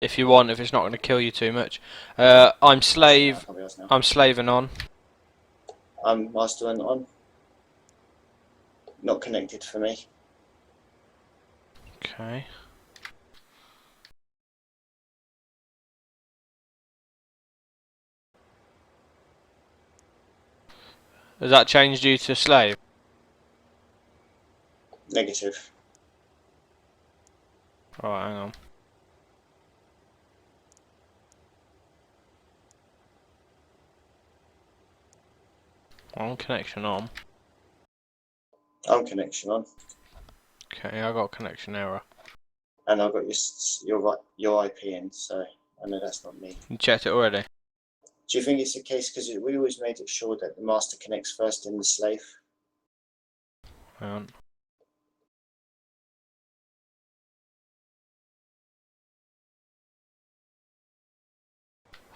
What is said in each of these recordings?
if you want, if it's not going to kill you too much. I'm slave. I'm slaving on. I'm master and on. Not connected for me. Okay. Has that changed you to slave? Negative. Alright, hang on. On connection on. I'm connection on. Okay, I got connection error. And I've got your IP in, so I know that's not me. You checked it already? Do you think it's the case because we always made it sure that the master connects first in the slave? Hang on.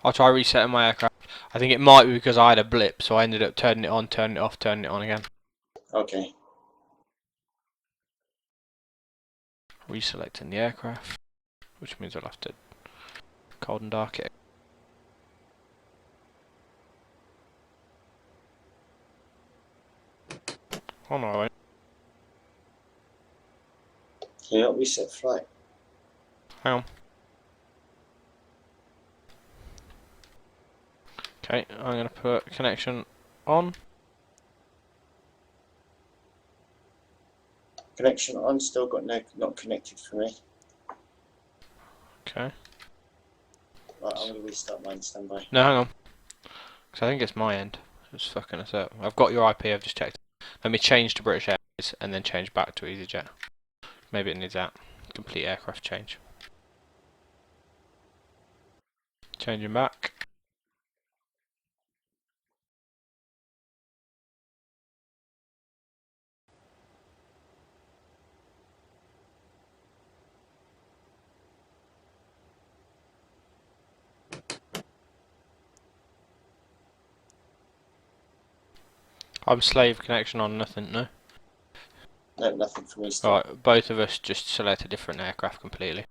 I'll try resetting my aircraft. I think it might be because I had a blip, so I ended up turning it on, turning it off, turning it on again. Okay. Reselecting the aircraft, which means I'll have to cold and dark it. Oh no, I won't. Can you not reset flight? Hang on. Okay, I'm going to put connection on. Connection on, still got not connected for me. Okay. Right, I'm going to restart mine, standby. No, hang on. Because I think it's my end. It's fucking us up. I've got your IP, I've just checked. Let me change to British Airways and then change back to EasyJet. Maybe it needs that. Complete aircraft change. Changing back. I'm slave connection on, nothing, no? No, nothing for me still. Alright, both of us just select a different aircraft completely.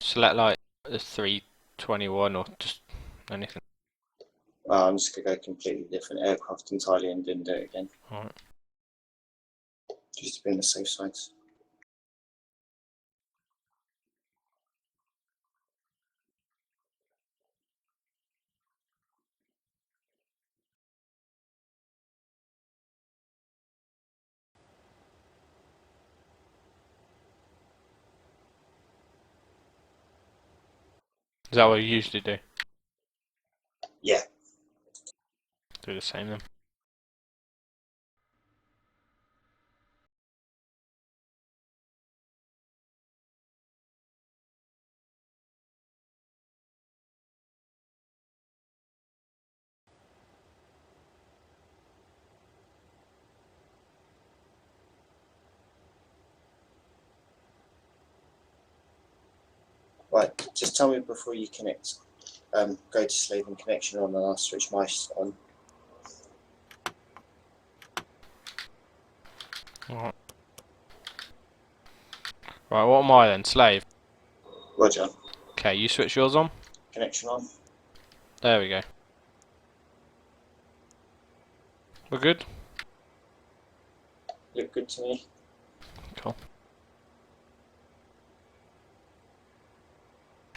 Select like the 321 or just anything. I'm just going to go completely different aircraft entirely and then do it again. Alright. Just to be on the safe side. Is that what you usually do? Yeah. Do the same then. Right, just tell me before you connect. Go to slave and connection on and I'll switch my on. Alright. Right, what am I then? Slave? Roger. Okay, you switch yours on? Connection on. There we go. We're good? Look good to me. Cool.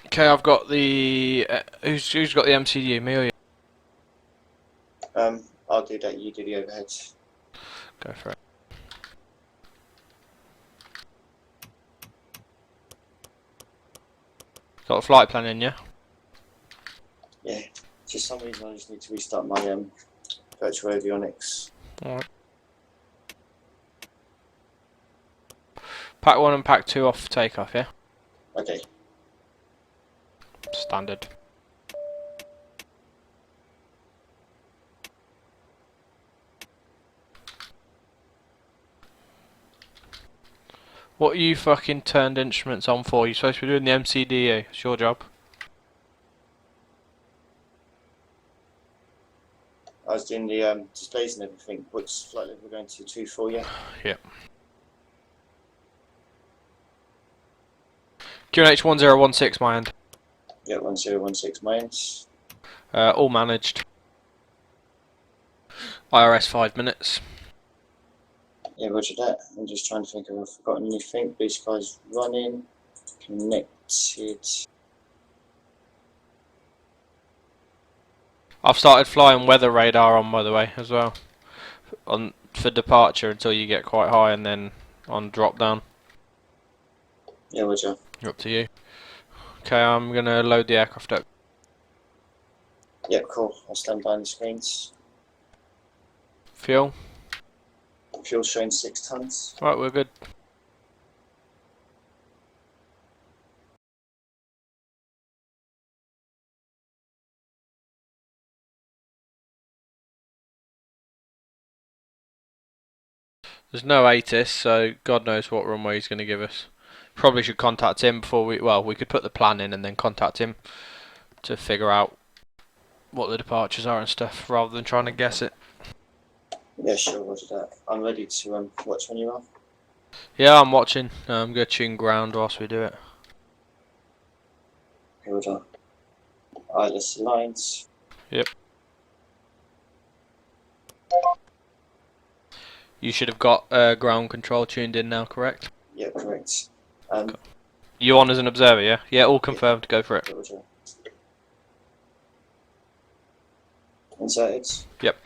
Okay, I've got the... who's got the MCU? Me or you? I'll do that, you do the overheads. Go for it. Got a flight plan in, yeah? Yeah. For some reason I just need to restart my virtual avionics. Alright. Pack 1 and Pack 2 off takeoff, yeah? Okay. Standard. What are you fucking turned instruments on for? You're supposed to be doing the MCDA. It's your job. I was doing the displays and everything. What's flight level we're going to 2-4, yeah? Yep. QNH1016 my end. Yeah, 1016 mines. All managed. IRS 5 minutes. Yeah, roger that. I'm just trying to think if I've forgotten anything. Blue sky's running. Connected. I've started flying weather radar on, by the way, as well. On for departure until you get quite high, and then on drop down. Yeah, roger. Up to you. Okay, I'm gonna load the aircraft up. Yep, cool. I'll stand by on the screens. Fuel. Fuel showing 6 tons. Right, we're good. There's no ATIS, so God knows what runway he's going to give us. Probably should contact him before we could put the plan in and then contact him to figure out what the departures are and stuff, rather than trying to guess it. Yeah, sure, roger that. I'm ready to watch when you are. Yeah, I'm watching. I'm going to tune ground whilst we do it. Okay, roger. Eyeless lines. Yep. You should have got ground control tuned in now, correct? Yeah, correct. You on as an observer, yeah? Yeah, all confirmed. Go for it. Yeah, roger. Inserted. Yep.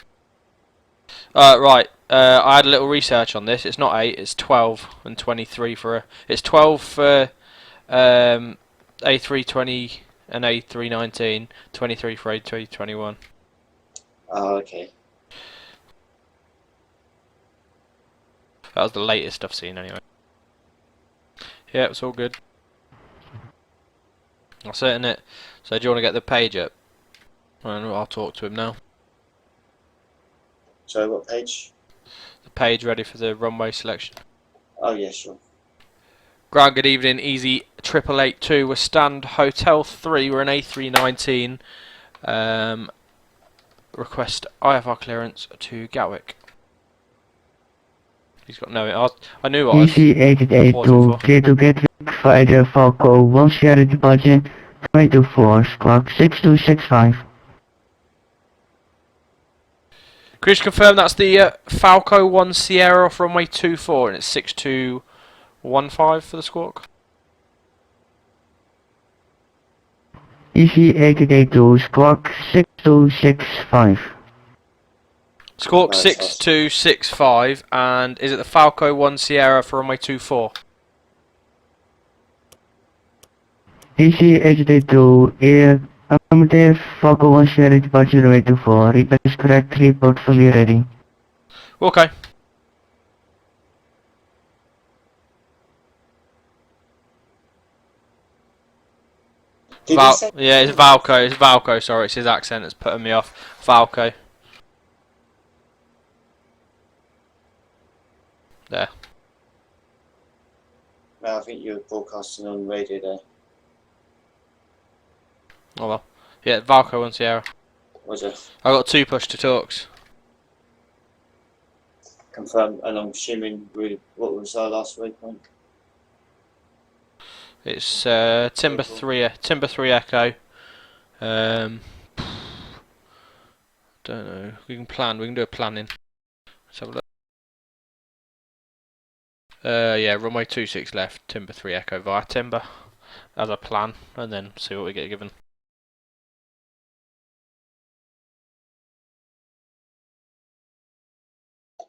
Right. I had a little research on this. It's not 8. It's 12 and 23 for a. It's 12 for A320 and A319. 23 for A321. Oh, okay. That was the latest I've seen, anyway. Yeah, it's all good. I'll set in it. So do you want to get the page up? And I'll talk to him now. Sorry, what page? The page ready for the runway selection. Oh, yeah, sure. Ground, good evening. EZY8882. We're stand Hotel 3. We're in A319. Request IFR clearance to Gatwick. He's got no. I knew what I was EZY8882 clear to Gatwick via Falco 1 Sierra departure 24 squawk 6265. Could you just confirm that's the Falco 1 Sierra off runway 24 and it's 6215 for the squawk? EZY8882 squawk 6265. Squawk 6265, and is it the Falco 1 Sierra for runway 24? EZY8882 air affirmative Falco 1 Sierra departure runway 24. Repeat is correct, report fully ready. Okay. Yeah, it's Valco. It's Valco. Sorry, it's his accent that's putting me off. Valco. There. No, I think you were broadcasting on radio there. Oh well. Yeah, Valco and Sierra. Was it? I got 2 push to talks. Confirmed, and I'm assuming what was our last waypoint? It's Timber 3 Echo. Don't know. We can plan. We can do a planning. Let's have a look. Yeah, runway 26 left. Timber 3 Echo via Timber as a plan, and then see what we get given.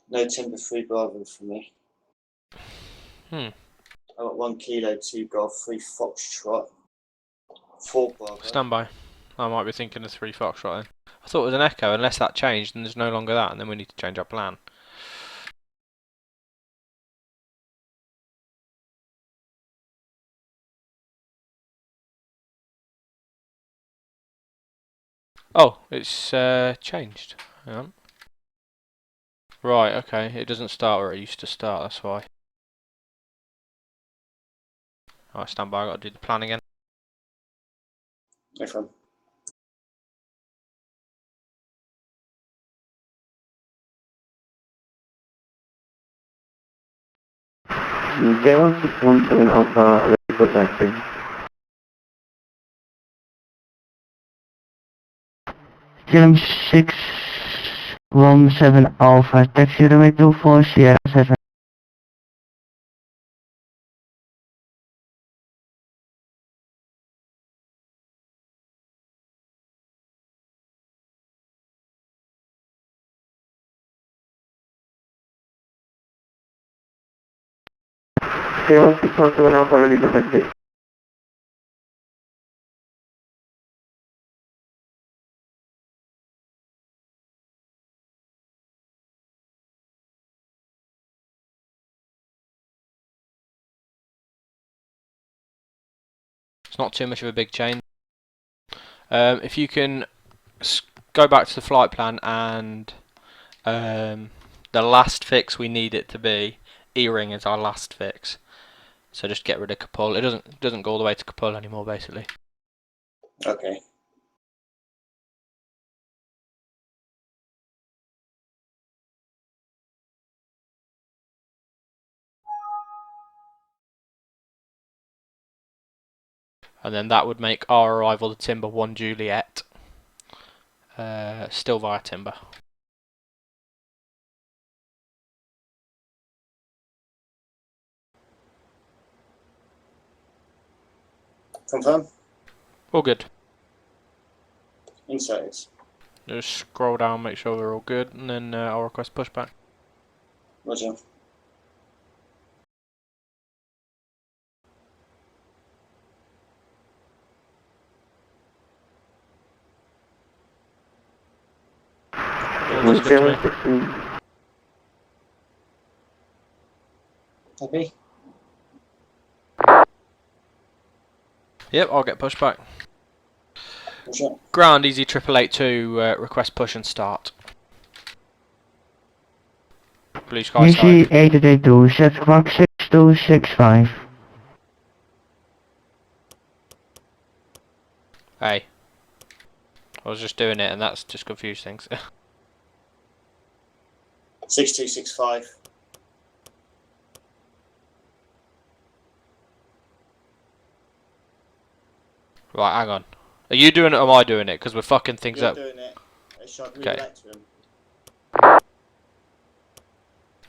No Timber 3 Bravo for me. I got 1 Kilo 2 Golf 3 Foxtrot 4 Bravo. Stand by. I might be thinking of 3 Foxtrot then. I thought it was an Echo. Unless that changed, then there's no longer that, and then we need to change our plan. Oh, it's changed. Hang on. Right, okay. It doesn't start where it used to start, that's why. Alright, stand by. I've got to do the plan again. No problem. They want to alpha report acting. Kilm 617 Alpha, taxi runway 24 Sierra 7. Sierra 617 Alpha, ready to taxi. It's not too much of a big change. If you can go back to the flight plan and the last fix we need it to be, E-ring is our last fix. So just get rid of Kapul. It doesn't go all the way to Kapul anymore, basically. Okay. And then that would make our arrival to Timber 1 Juliet. Still via Timber. Confirm. All good. Inserted. Just scroll down, make sure we're all good, and then I'll request pushback. Roger. All good to me. Happy? Yep, I'll get pushback. Roger. Ground EZY8882, request push and start. Blue sky side. EZY8882, set squawk 6265. Hey. I was just doing it and that's just confused things. 6265. Right, hang on. Are you doing it or am I doing it? Because we're fucking things You're up. doing it. Shall I move Okay. back to him?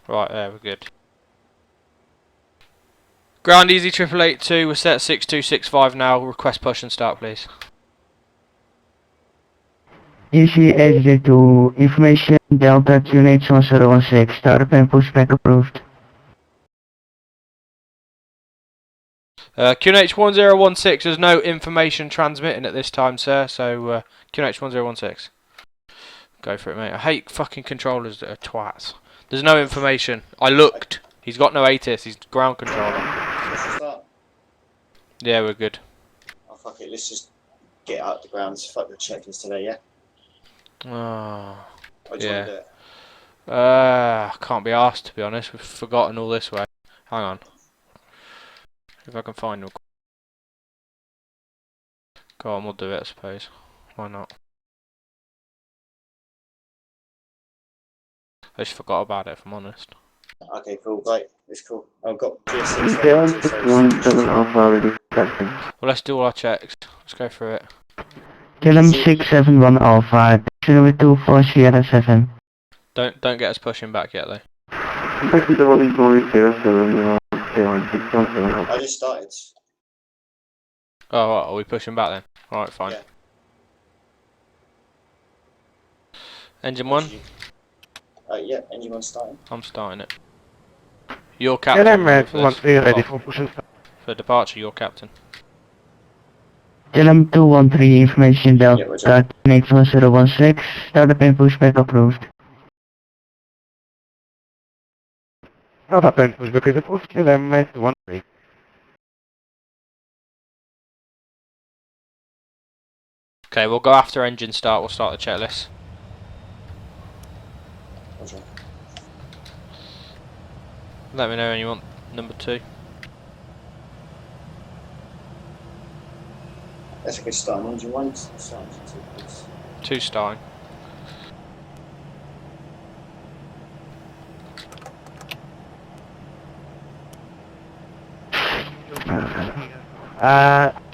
Right, there, we're good. Ground EZY8882, we're set at 6265 now. Request push and start, please. EZY8882, information Delta QNH1016, startup and pushback approved. QNH1016, there's no information transmitting at this time, sir, so QNH1016. Go for it, mate. I hate fucking controllers that are twats. There's no information. I looked. He's got no ATIS, he's ground controller. Let's just start. Yeah, we're good. Oh, fuck it. Let's just get out the grounds. Fuck the checklist today, yeah? Oh, Or do you want to do yeah. it? Can't be asked, to be honest. We've forgotten all this way. Hang on. If I can find them. Go on, we'll do it, I suppose. Why not? I just forgot about it, if I'm honest. Okay, cool. Right. It's cool. I've got Kilm GS6. 617 Alpha, ready to taxi. Well, let's do all our checks. Let's go through it. Kilm 671 Alpha, taxi runway 24 Sierra 7. Don't get us pushing back yet, though. Taxi runway 24 Sierra 7, I just started. Oh, right, are we pushing back then? Alright, fine. Yeah. Engine 1? Yeah, engine 1 starting. I'm starting it. Your captain. ready for pushing. For departure, your captain. Kilm 213, information Yeah, Delta QNH1016, startup and pushback approved. Startup and pushback is approved, Kilm 213. Okay, we'll go after engine start. We'll start the checklist. Roger. Let me know when you want number 2. That's a good start. Engine 1 starting to 2, please. 2 starting.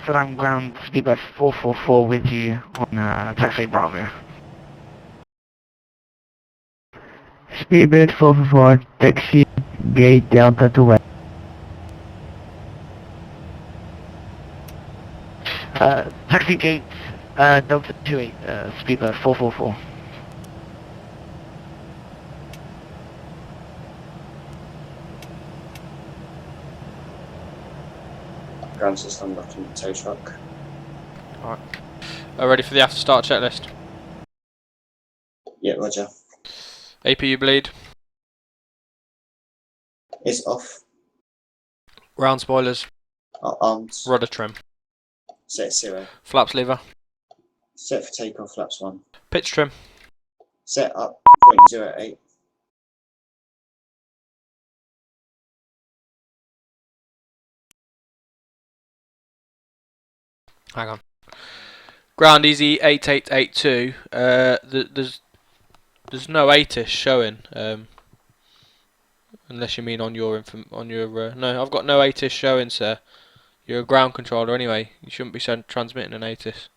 So I'm ground speed bus 444 with you on taxi Bravo. Speedbird 444, taxi gate Delta to West. Taxi gate Delta 28, Speedbird 444. Ground system locking the tow truck. Alright. Ready for the after start checklist? Yeah, roger. APU bleed. It's off. Round spoilers. Arms. Rudder trim. Set 0. Flaps lever. Set for takeoff, flaps 1. Pitch trim. Set up 0.08. Hang on. Ground EZY8882. There's no ATIS showing. Unless you mean on your no, I've got no ATIS showing, sir. You're a ground controller anyway. You shouldn't be transmitting an ATIS.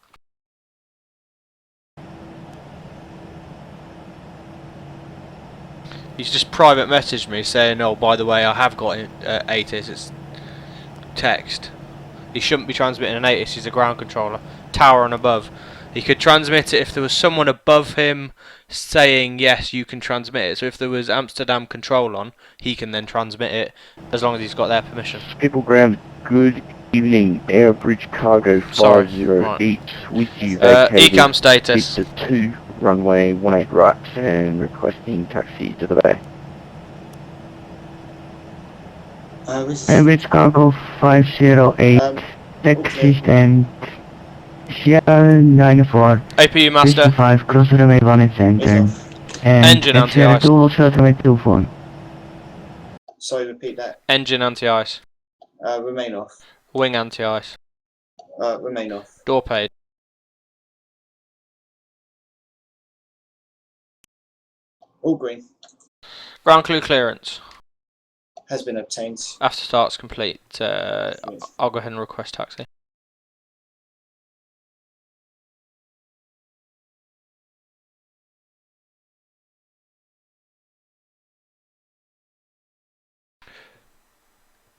He's just private messaged me saying, "Oh, by the way, I have got ATIS." It's text. He shouldn't be transmitting an ATIS. He's a ground controller, tower and above. He could transmit it if there was someone above him saying yes, you can transmit it. So if there was Amsterdam control on, he can then transmit it as long as he's got their permission. People ground, good evening, Airbridge Cargo 508, with you vacated ECAM status. Victor 2, runway 18 right, and requesting taxi to the bay. Airbridge Cargo 508, taxi stand Sierra 94, APU master. 55, cross runway 18 center, and Engine anti-ice. 2 also runway 24. Sorry, repeat that. Engine anti-ice. Remain off. Wing anti-ice. Remain off. Door paid. All green. Ground crew clearance. Has been obtained. After start's complete. I'll go ahead and request taxi.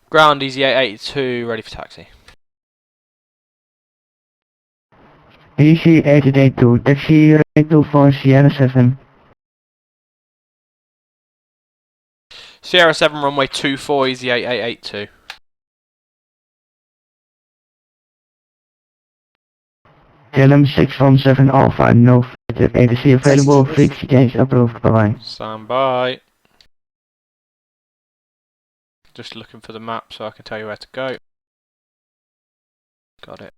Ground EZY8882 ready for taxi. EZY8882, taxi right to for Sierra 7. Sierra 7 runway 24 EZY8882. LM 617 Alpha, no further ATC available, fixed change approved, bye-bye. Stand by. Just looking for the map so I can tell you where to go. Got it.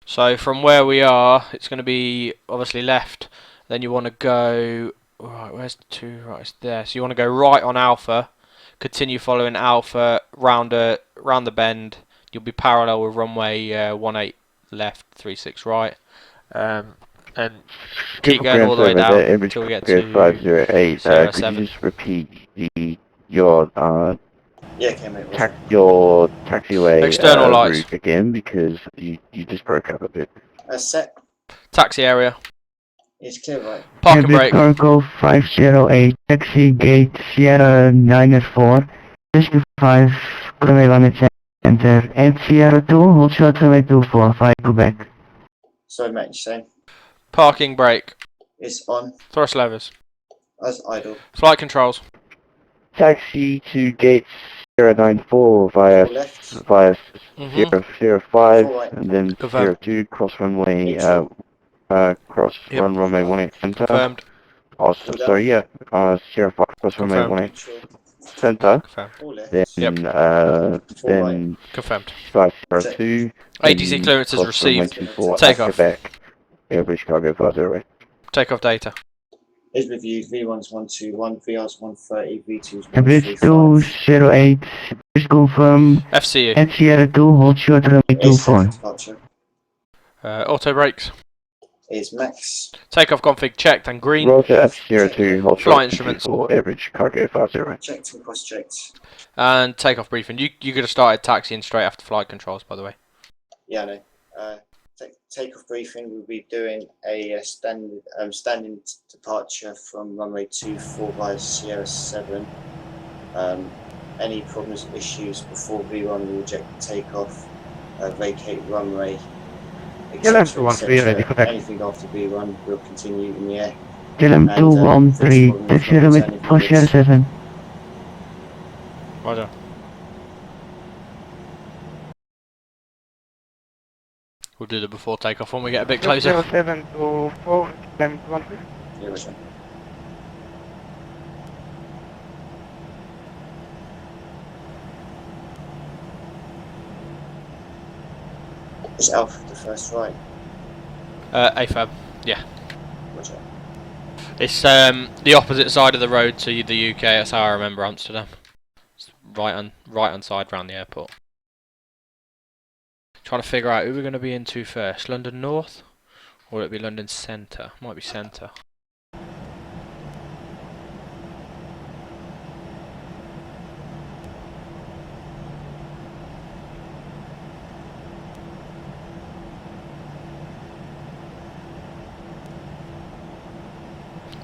So from where we are, it's going to be obviously left. Then you want to go right. Where's the 2? Right, it's there. So you want to go right on Alpha. Continue following Alpha round the bend. You'll be parallel with runway 18 left, 36 right. And keep going all the way down until we get to 508. Sierra Could 7. you just repeat your Yeah, okay, mate. your taxiway External lights route again, because you just broke up a bit. Set. Taxi area. It's clear, right? Park and brake. Cargo 508, taxi gate Sierra 94, 65, runway 18 center, and Sierra 2, hold short runway 245, Quebec. Sorry, mate, you saying? Parking brake. It's on. Thrust levers. As idle. Flight controls. Taxi to gate 094 via All left. Sierra 5, Alright. and then Confirm. Sierra 2, cross runway, runway 18 center. Confirmed. Oh, sorry, yeah, Sierra 5, cross runway Confirmed. 18 Control. center. Confirmed. All left. Then, then Confirmed. Sierra 2. ATC then clearance is cross runway received. 24 Take at off. Quebec, Airbridge Cargo 508. Take off data. Is reviewed. V1's 121, VR's 130, V2's Airbridge 135. 208, please confirm. FCU. And Sierra 2, hold short runway Is 24. departure. Auto brakes. Is max. Takeoff config checked and green. Roger, F Sierra 2, hold Flight short instruments. for Airbridge Cargo 508. Checked and cross checked. And takeoff briefing. You could have started taxiing straight after flight controls, by the way. Yeah, I know. takeoff briefing. We'll be doing a standing departure from runway 24 via Sierra 7. Any problems or issues before V1 will reject the takeoff, vacate runway, KLM 213 ready for takeoff. Anything after V1 will continue in the air. KLM 213, taxi runway for Sierra 7. Roger. We'll do the before takeoff when we get a bit closer. 07 to 4, KLM 213. Yeah, Roger. Is Alpha the first right? AFAB, yeah. Roger. It's the opposite side of the road to the UK. That's how I remember Amsterdam. It's right hand side round the airport. Trying to figure out who we're going to be into first. London North, or will it be London Centre? Might be Centre.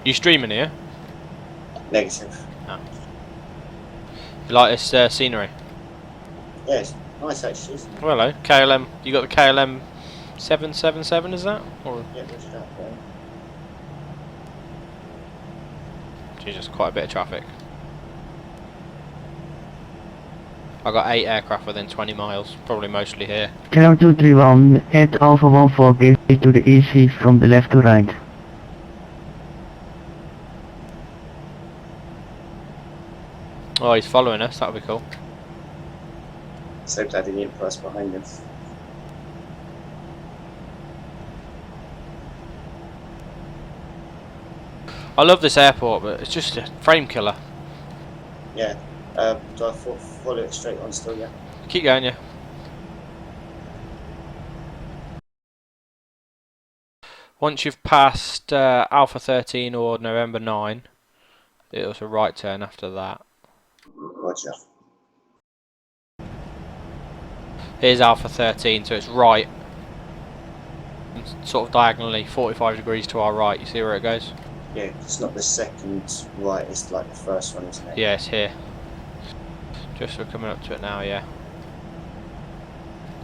You streaming here? Negative. Oh. You like this scenery? Yes, nice actually. Isn't it? Well, hello, KLM. You got the KLM 777, is that? Or Yeah, Roger that. Yeah. Jesus, quite a bit of traffic. I got 8 aircraft within 20 miles, probably mostly here. KLM 231 at Alpha 14 gate to the EC from the left to right. Oh, he's following us. That'll be cool. So glad he didn't put us behind him. I love this airport, but it's just a frame killer. Yeah. Do I follow it straight on still? Yeah. Keep going, yeah. Once you've passed Alpha 13 or November 9, it was a right turn after that. Roger. Here's Alpha 13, so it's right. Sort of diagonally, 45 degrees to our right. You see where it goes? Yeah, it's not the second right, it's like the first one, isn't it? Yeah, it's here. Just we're coming up to it now, yeah.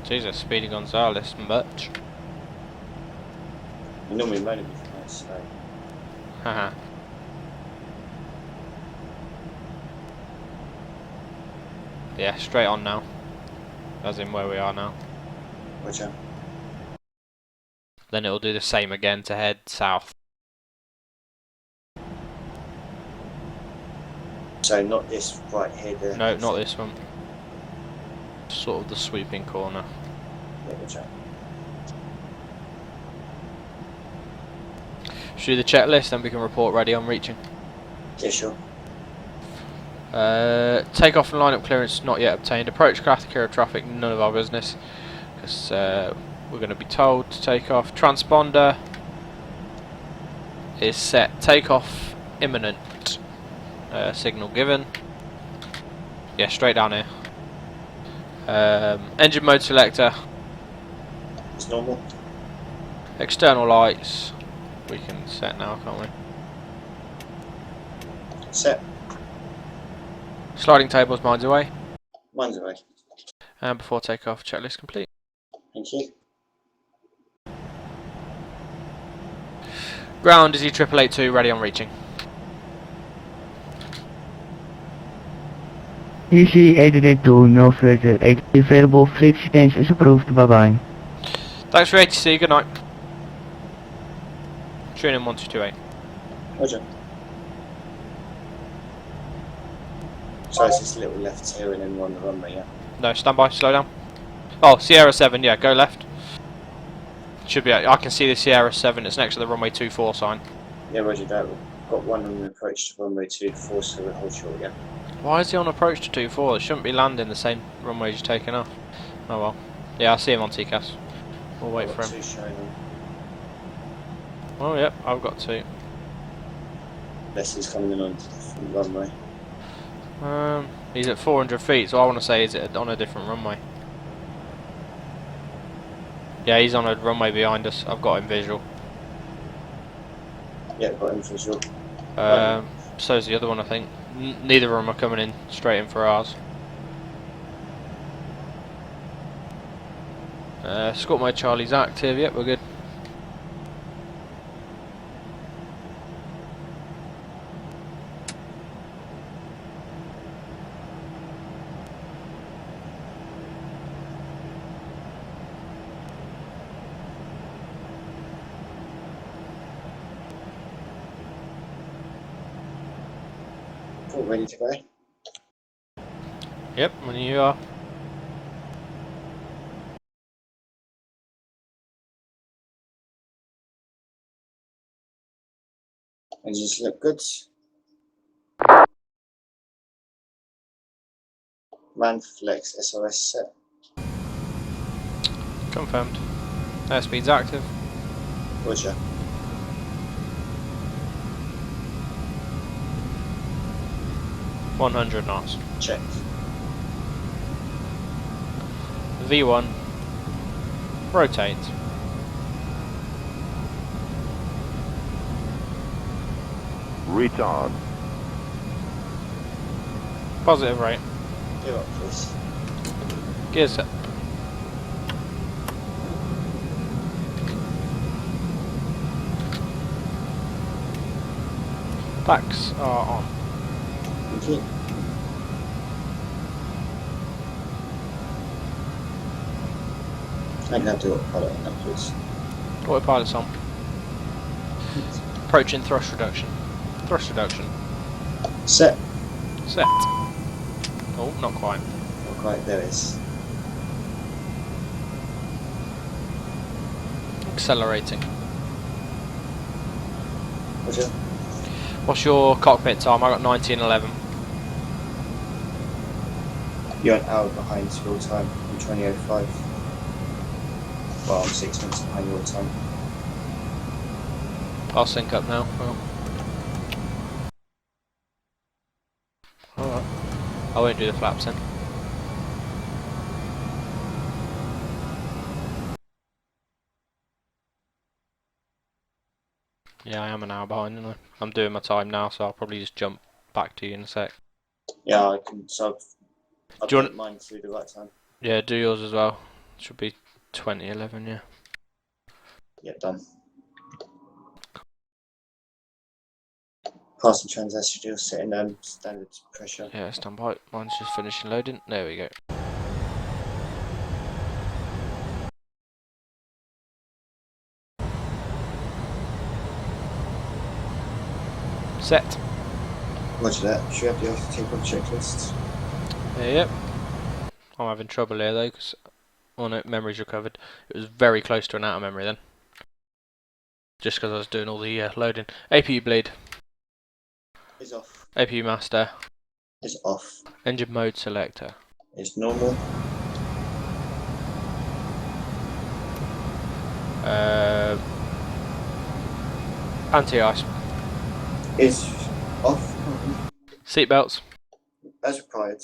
Jesus, Speedy Gonzales, much. You normally moan a bit nice, so. Haha. Yeah, straight on now. As in where we are now. Roger. Then it'll do the same again to head south. So not this right here. No, not this one. Sort of the sweeping corner. Yeah, Roger. Should we do the checklist, then we can report ready on reaching. Yeah, sure. Takeoff and lineup clearance not yet obtained. Approach craft, clear of traffic, none of our business. Because we're going to be told to take off. Transponder is set. Takeoff imminent. Signal given. Yeah, straight down here. Engine mode selector. It's normal. External lights. We can set now, can't we? Set. Sliding tables, miles away. Mine's away. And before takeoff, checklist complete. Thank you. Ground is EZY8882, ready on reaching. EZY8882, no further. Available fleet change is approved. Bye bye. Thanks for ATC, good night. Tune in 1228. Roger. So it's this little left here and then we're on the runway, yeah? No, stand by, slow down. Oh, Sierra 7, yeah, go left. Should be, I can see the Sierra 7, it's next to the runway 24 sign. Yeah, Roger that. We've got one on the approach to runway 24, so we'll hold short, yeah? Why is he on approach to 24? It shouldn't be landing the same runway you're taking off. Oh well. Yeah, I see him on TCAS. We'll wait for him. Two showing on. Oh, yep, I've got 2. Unless he's coming in on the runway. He's at 400 feet, so I want to say is it on a different runway. Yeah, he's on a runway behind us. I've got him visual. Yeah, got him visual. So's the other one, I think. Neither of them are coming in straight in for ours. Squat mode Charlie's active. Yep, we're good. All ready to go. Yep, when you are. Engines look good. Man flex SOS set. Confirmed. Airspeed's active. Roger. $100 knots. Check. V1. Rotate. Retard. Positive rate. Gear up, please. Gears set. Packs are on. Thank you. I can have to autopilot on that, please. Autopilot's on. Approaching thrust reduction. Thrust reduction. Set. Set. Oh, not quite. Not quite, there it is. Accelerating. Roger. What's your cockpit time? I got 1911. You're an hour behind your time in 2005. Well, I'm 6 minutes behind your time. I'll sync up now. Alright. I won't do the flaps then. Yeah, I am an hour behind, aren't I? I'm doing my time now, so I'll probably just jump back to you in a sec. Yeah, I can sub. I've Do you got mine through the right time. Yeah, do yours as well. Should be 2011, yeah. Yeah, done. Passing transistor setting standard pressure. Yeah, stand by. Mine's just finishing loading. There we go. Set. Roger that. Should have the takeoff checklist. Yep. I'm having trouble here though, because oh no, memory's recovered. It was very close to an out of memory then. Just because I was doing all the loading. APU bleed. Is off. APU master. Is off. Engine mode selector. Is normal. Anti-ice. Is off. Seatbelts. As required.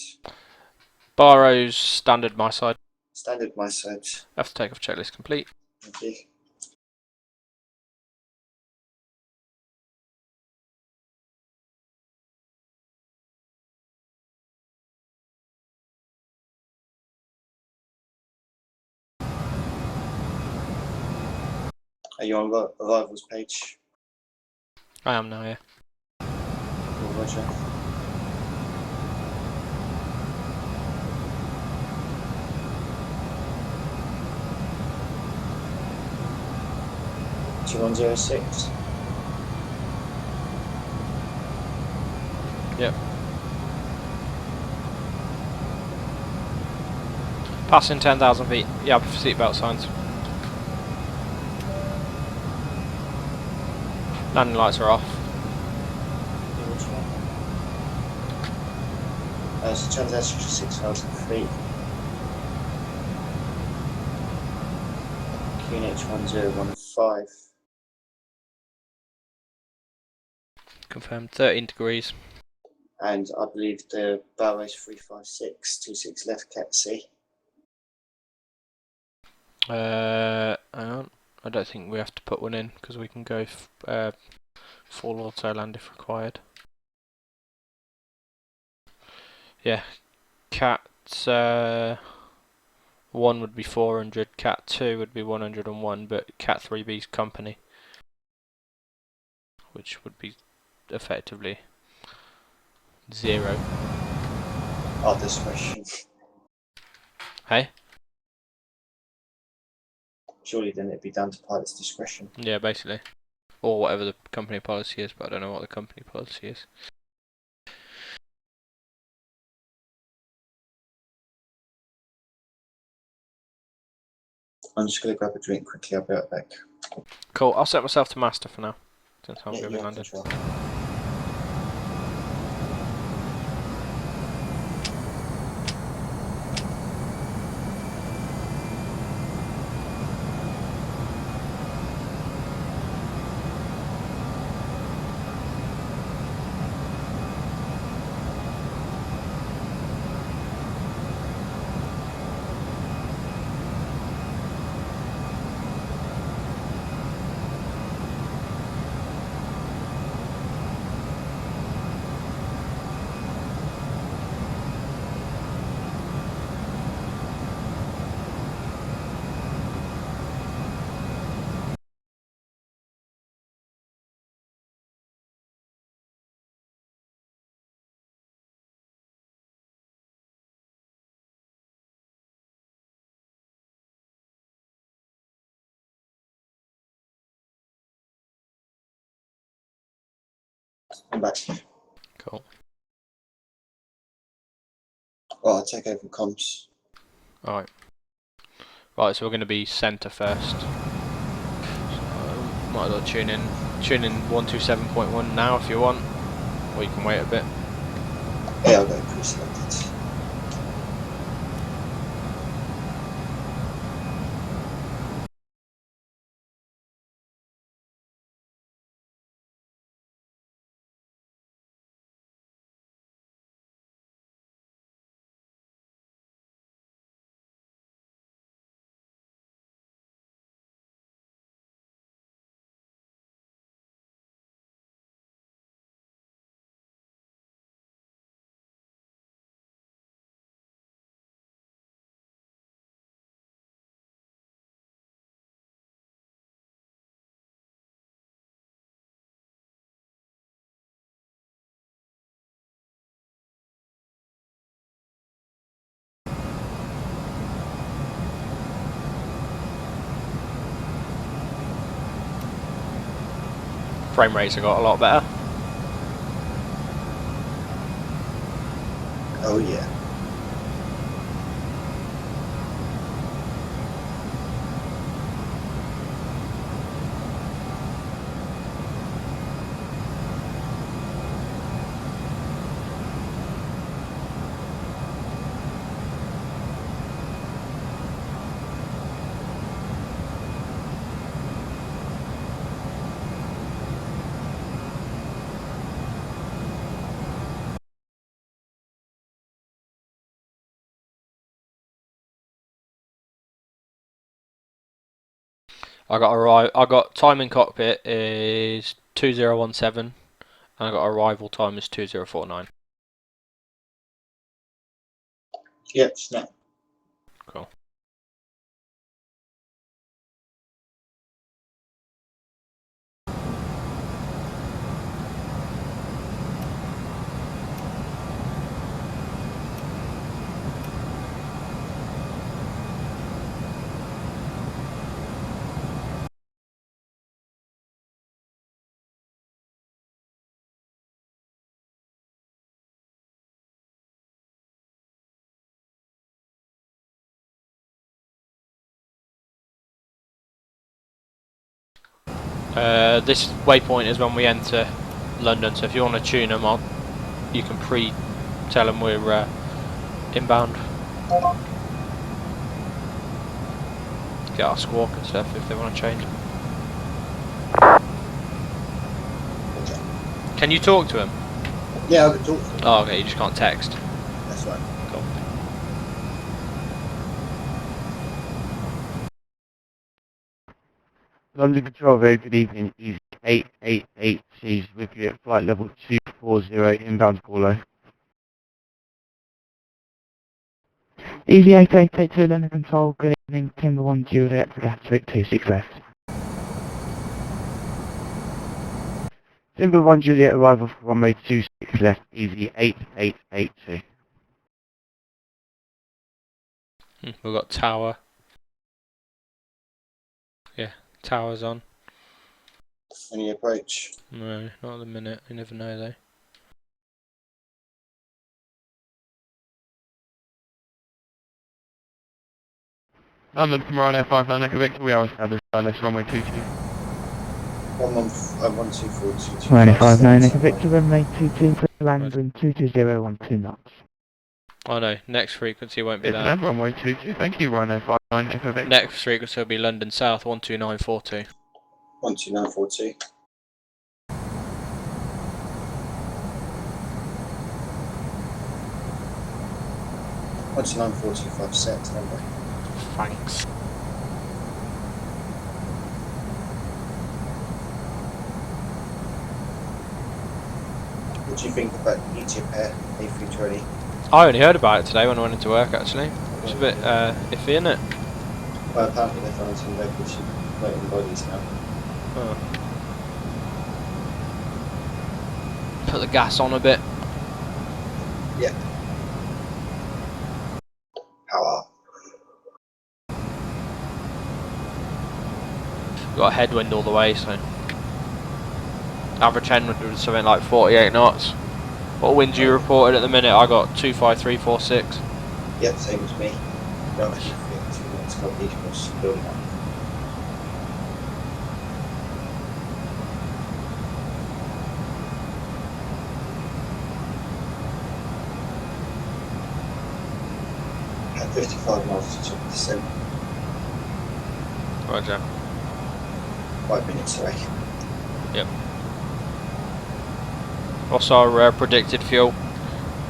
Barrows standard my side. Standard my side. After takeoff checklist complete. Thank you. Are you on arrivals page? I am now, yeah. Cool, Roger. (2106). Yep. Passing 10,000 feet. Yeah, seatbelt signs. Landing lights are off. So transaction to 6,000 feet. QNH 1015. Confirmed 13 degrees. And I believe the bow is 356, 26 left cat C. Hang on. I don't think we have to put one in because we can go full auto land if required. Yeah, cat 1 would be 400, cat 2 would be 101, but cat 3B's company, which would be effectively 0. Our discretion. Hey? Surely then it'd be down to pilot's discretion. Yeah, basically. Or whatever the company policy is, but I don't know what the company policy is. I'm just going to grab a drink quickly, I'll be right back. Cool, I'll set myself to master for now, since I'm Yeah, going to be you have landing. control. I'm back. Cool. Well, I'll take over comms. Alright. Right, so we're going to be centre first. So, might as well tune in 127.1 now if you want, or you can wait a bit. Yeah, I'll go pre-selected. Frame rates have got a lot better. Oh yeah. I got time in cockpit is 2017, and I got arrival time is 2049. Yep, snap. Cool. This waypoint is when we enter London, so if you want to tune them on, you can tell them we're inbound. Get our squawk and stuff if they want to change. Can you talk to him? Yeah, I can talk. Oh, okay, you just can't text. That's right. Cool. London Control, very good evening. EZY8882 with you at flight level 240 inbound caller. EZY8882 London Control, good evening. Timber 1 Juliet for Gatwick 26 left. Timber 1 Juliet arrival for runway 26 left, EZY8882. We've got tower. Yeah, tower's on. Any approach? No, not at the minute. You never know though. London from Ryanair 59 Echo Victor, we are established ILS runway 22. 124222. Ryanair 59 Echo Victor, runway 22 for landing 22012 knots. Oh no, next frequency won't be It's that. runway 22, thank you Ryanair 59 Echo Victor. Next frequency will be London South 12942. 12942. What's 9425 set number? Thanks. What do you think about EGKK A320? I only heard about it today when I went into work actually. It's a bit iffy, isn't it? Well, apparently they're finding some local floating bodies now. Oh. Put the gas on a bit. Yeah. Power. Got a headwind all the way, so average headwind was something like 48 knots. What wind you reported at the minute? I got 25346. Yep, same as me. Don't actually feel too much coverage across the building up. At 55 miles to top of descent. Roger. 5 minutes away. Yep. What's our predicted fuel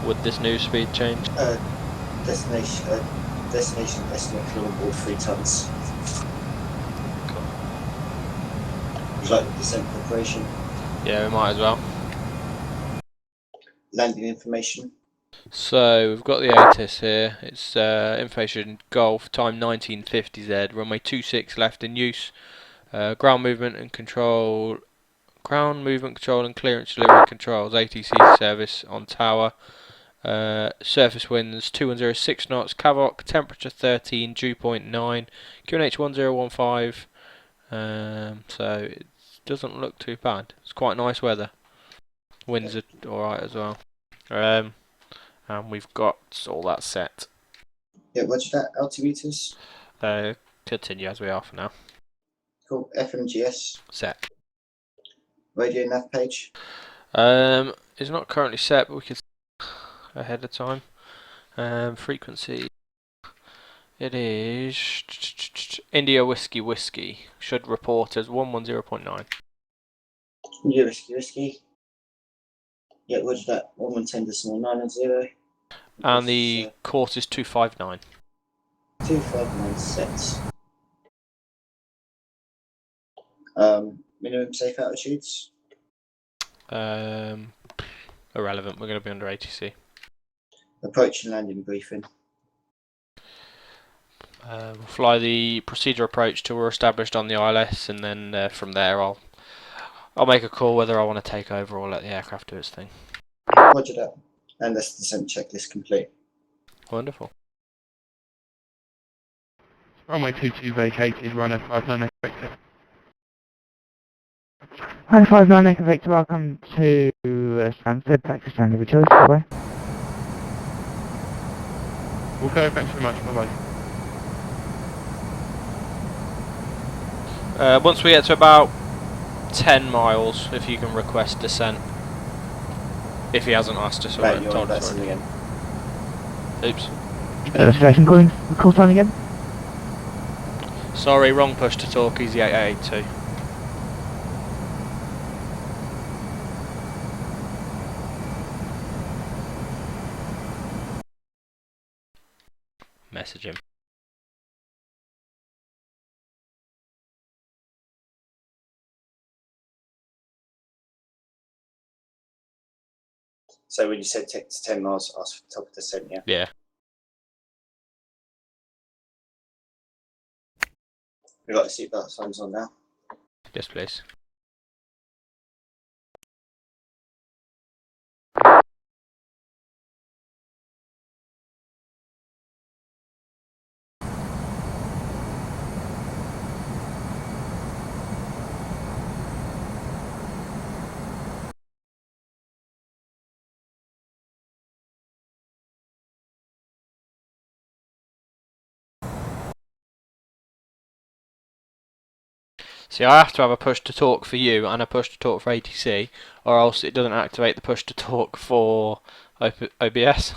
with this new speed change? Destination estimate fuel on board 3 tons. Cool. Would you like the descent preparation? Yeah, we might as well. Landing information. So we've got the ATIS here. It's information Golf time 1950Z, runway 26 left in use. Ground movement and control and clearance delivery controls, ATC service on tower. Surface winds 2106 knots, Cavoc, temperature 13, dew point 9, QNH 1015. So it doesn't look too bad. It's quite nice weather. Winds are alright as well. And we've got all that set. Yeah, roger that. Altimeters. Continue as we are for now. Cool. FMGS. Set. Radio nav page. It's not currently set, but we could ahead of time. Frequency. It is India Whiskey Whiskey. Should report as 110.9. India Whiskey. Yeah, roger that. 110.990. And the course is 259. 259 sets. Minimum safe altitudes. Irrelevant. We're going to be under ATC. Approach and landing briefing. We'll fly the procedure approach till we're established on the ILS, and then from there I'll make a call whether I want to take over or let the aircraft do its thing. Roger that. And that's the descent checklist complete. Wonderful. Runway 22 vacated, runway 59 Echo Victor. Runway 59 Echo Victor, welcome to Stansted, taxi standard with choice, bye-bye. Okay, thanks very much, bye bye. Once we get to about 10 miles, if you can request descent. If he hasn't asked us Right, or you're told on us VATSIM already. again. Oops. Station calling, call sign again. Sorry, wrong push to talk, EZY8882. Message him. So when you said 10 miles, ask for the top of descent, yeah? Yeah. We've got the seatbelt signs on now. Yes, please. See, I have to have a push to talk for you and a push to talk for ATC, or else it doesn't activate the push to talk for OBS.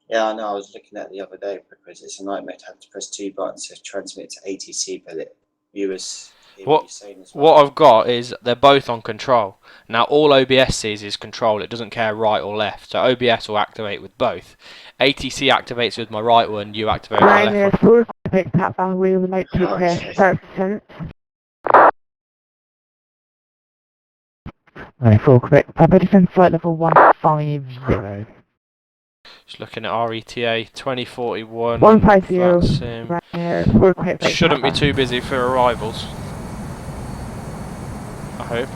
Yeah, I know, I was looking at it the other day because it's a nightmare to have to press 2 buttons to transmit to ATC, but the viewers hear what you're saying as well. What I've got is they're both on control. Now all OBS sees is control, it doesn't care right or left, so OBS will activate with both. ATC activates with my right one, you activate with my left one. We would like to press Okay. 30%. Right, full correct. Papa descend flight level 150. Just looking at RETA 2041. 150. VATSIM. Right here, full correct. Shouldn't be too busy for arrivals. I hope.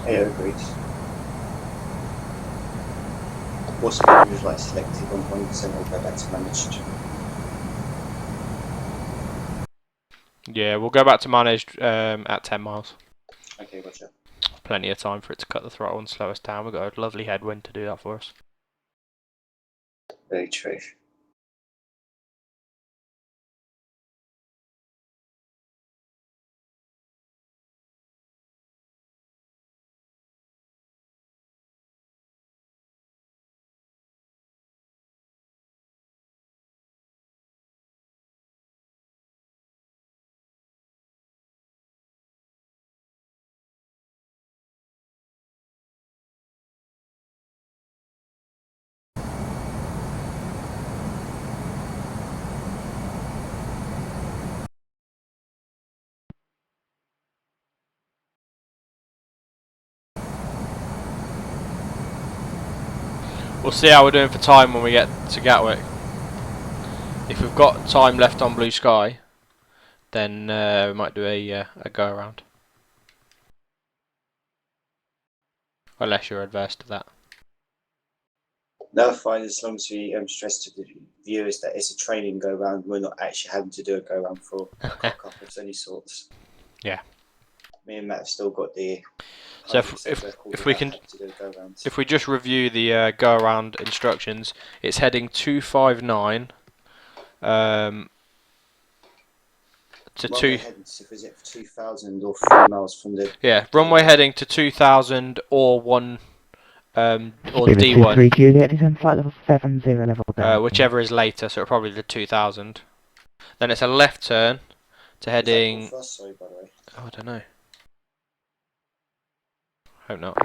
Yeah, agreed. What's the was like selected on 1% or go back to managed? Yeah, we'll go back to managed at 10 miles. Okay, gotcha. Plenty of time for it to cut the throttle and slow us down. We've got a lovely headwind to do that for us. Very true. We'll see how we're doing for time when we get to Gatwick. If we've got time left on Blue Sky, then we might do a go around. Unless you're adverse to that. No, fine, as long as we stress to the viewers that it's a training go round, we're not actually having to do a go round for cock up of any sorts. Yeah. Me and Matt have still got the. So if we can, if we just review the go around instructions, it's heading 259 to runway 2. heading to, is it 2,000 or 3 miles from the? Yeah, runway heading to 2,000 or 1 or D1. 23 Juliet descend flight level 70 level down. Whichever is later, so probably the 2,000. Then it's a left turn to heading. Is that for us? Sorry, by the way. Oh, I don't know. Hope not.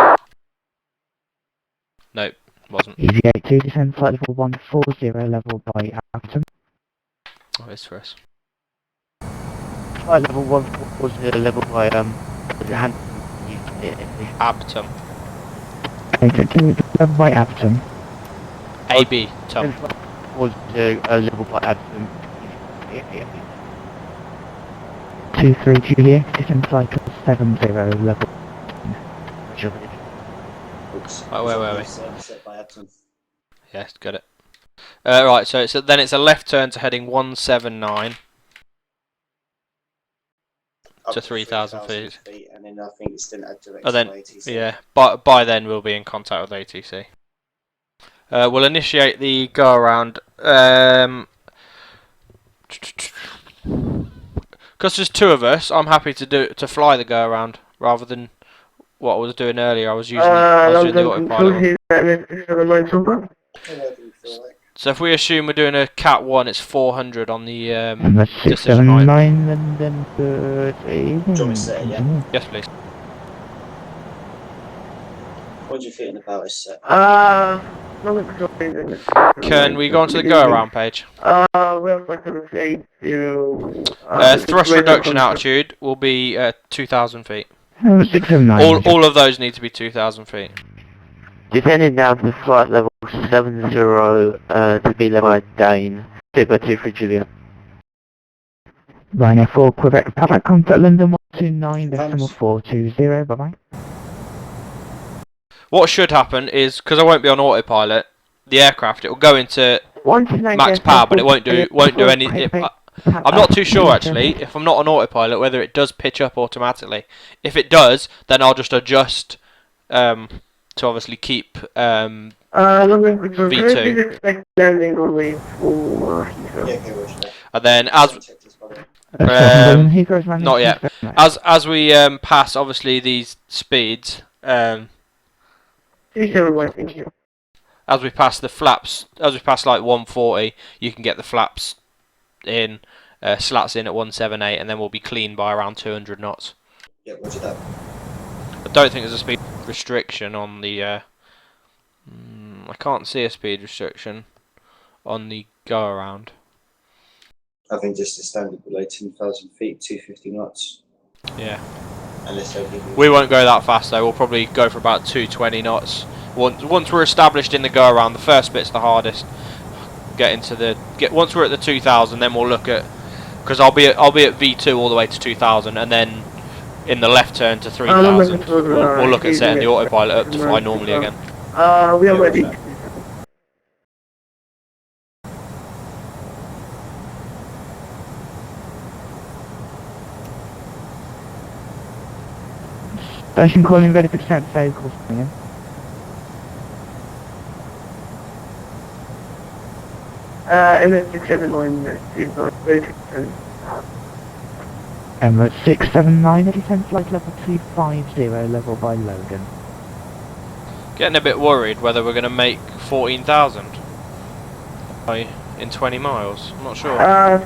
Nope, wasn't. EZY82 descend flight level 140 level by Abton. Oh, it's for us. Flight level 140 level by hand. Abtum. Level by Abton. AB, Tom. Was level by Abton. 23 Juliet descend flight level 70 level. Oops. Oh, wait. Set by Abton. Yes, got it. Right, so then it's a left turn to heading 179 Up to 3,000 feet. And then I think it's then add direct Oh, then, to ATC. yeah, by then we'll be in contact with ATC. We'll initiate the go around. Because there's two of us, I'm happy to fly the go around rather than what I was doing earlier. I was doing the autopilot one. So if we assume we're doing a Cat 1, it's 400 on the decision height. 679 and then 30. Do you want me to set it, yeah? Yes, please. What do you think about this set? Can we go onto the go around page? Thrust reduction altitude will be 2,000 feet. 679. All of those need to be 2,000 feet. Descending down to flight level 70 to be level Dane, 2 for Julia. Rhino 4, Quebec, Papa, contact London 129.420, bye bye. What should happen is, because I won't be on autopilot, the aircraft, it will go into max power, but it won't do any. I'm not too sure actually if I'm not on autopilot whether it does pitch up automatically. If it does, then I'll just adjust to obviously keep V2, and then not yet. As we pass obviously these speeds, as we pass the flaps, as we pass like 140, you can get the flaps in, slats in at 178, and then we'll be clean by around 200 knots. Yeah, roger that. I don't think there's a speed restriction on the. I can't see a speed restriction on the go around. I think just the standard below 10,000 feet, 250 knots. Yeah. Unless they give you. We won't go that fast though. We'll probably go for about 220 knots. Once we're established in the go around, the first bit's the hardest. Once we're at the 2,000, then we'll look at, because I'll be at V2 all the way to 2,000, and then in the left turn to 3,000. We'll look at setting the autopilot up to fly normally again. We are ready. Station calling ready for descent, vehicles coming in. Emirates 679, descent flight level 250, level by Logan. Getting a bit worried whether we're going to make 14,000 in 20 miles. I'm not sure.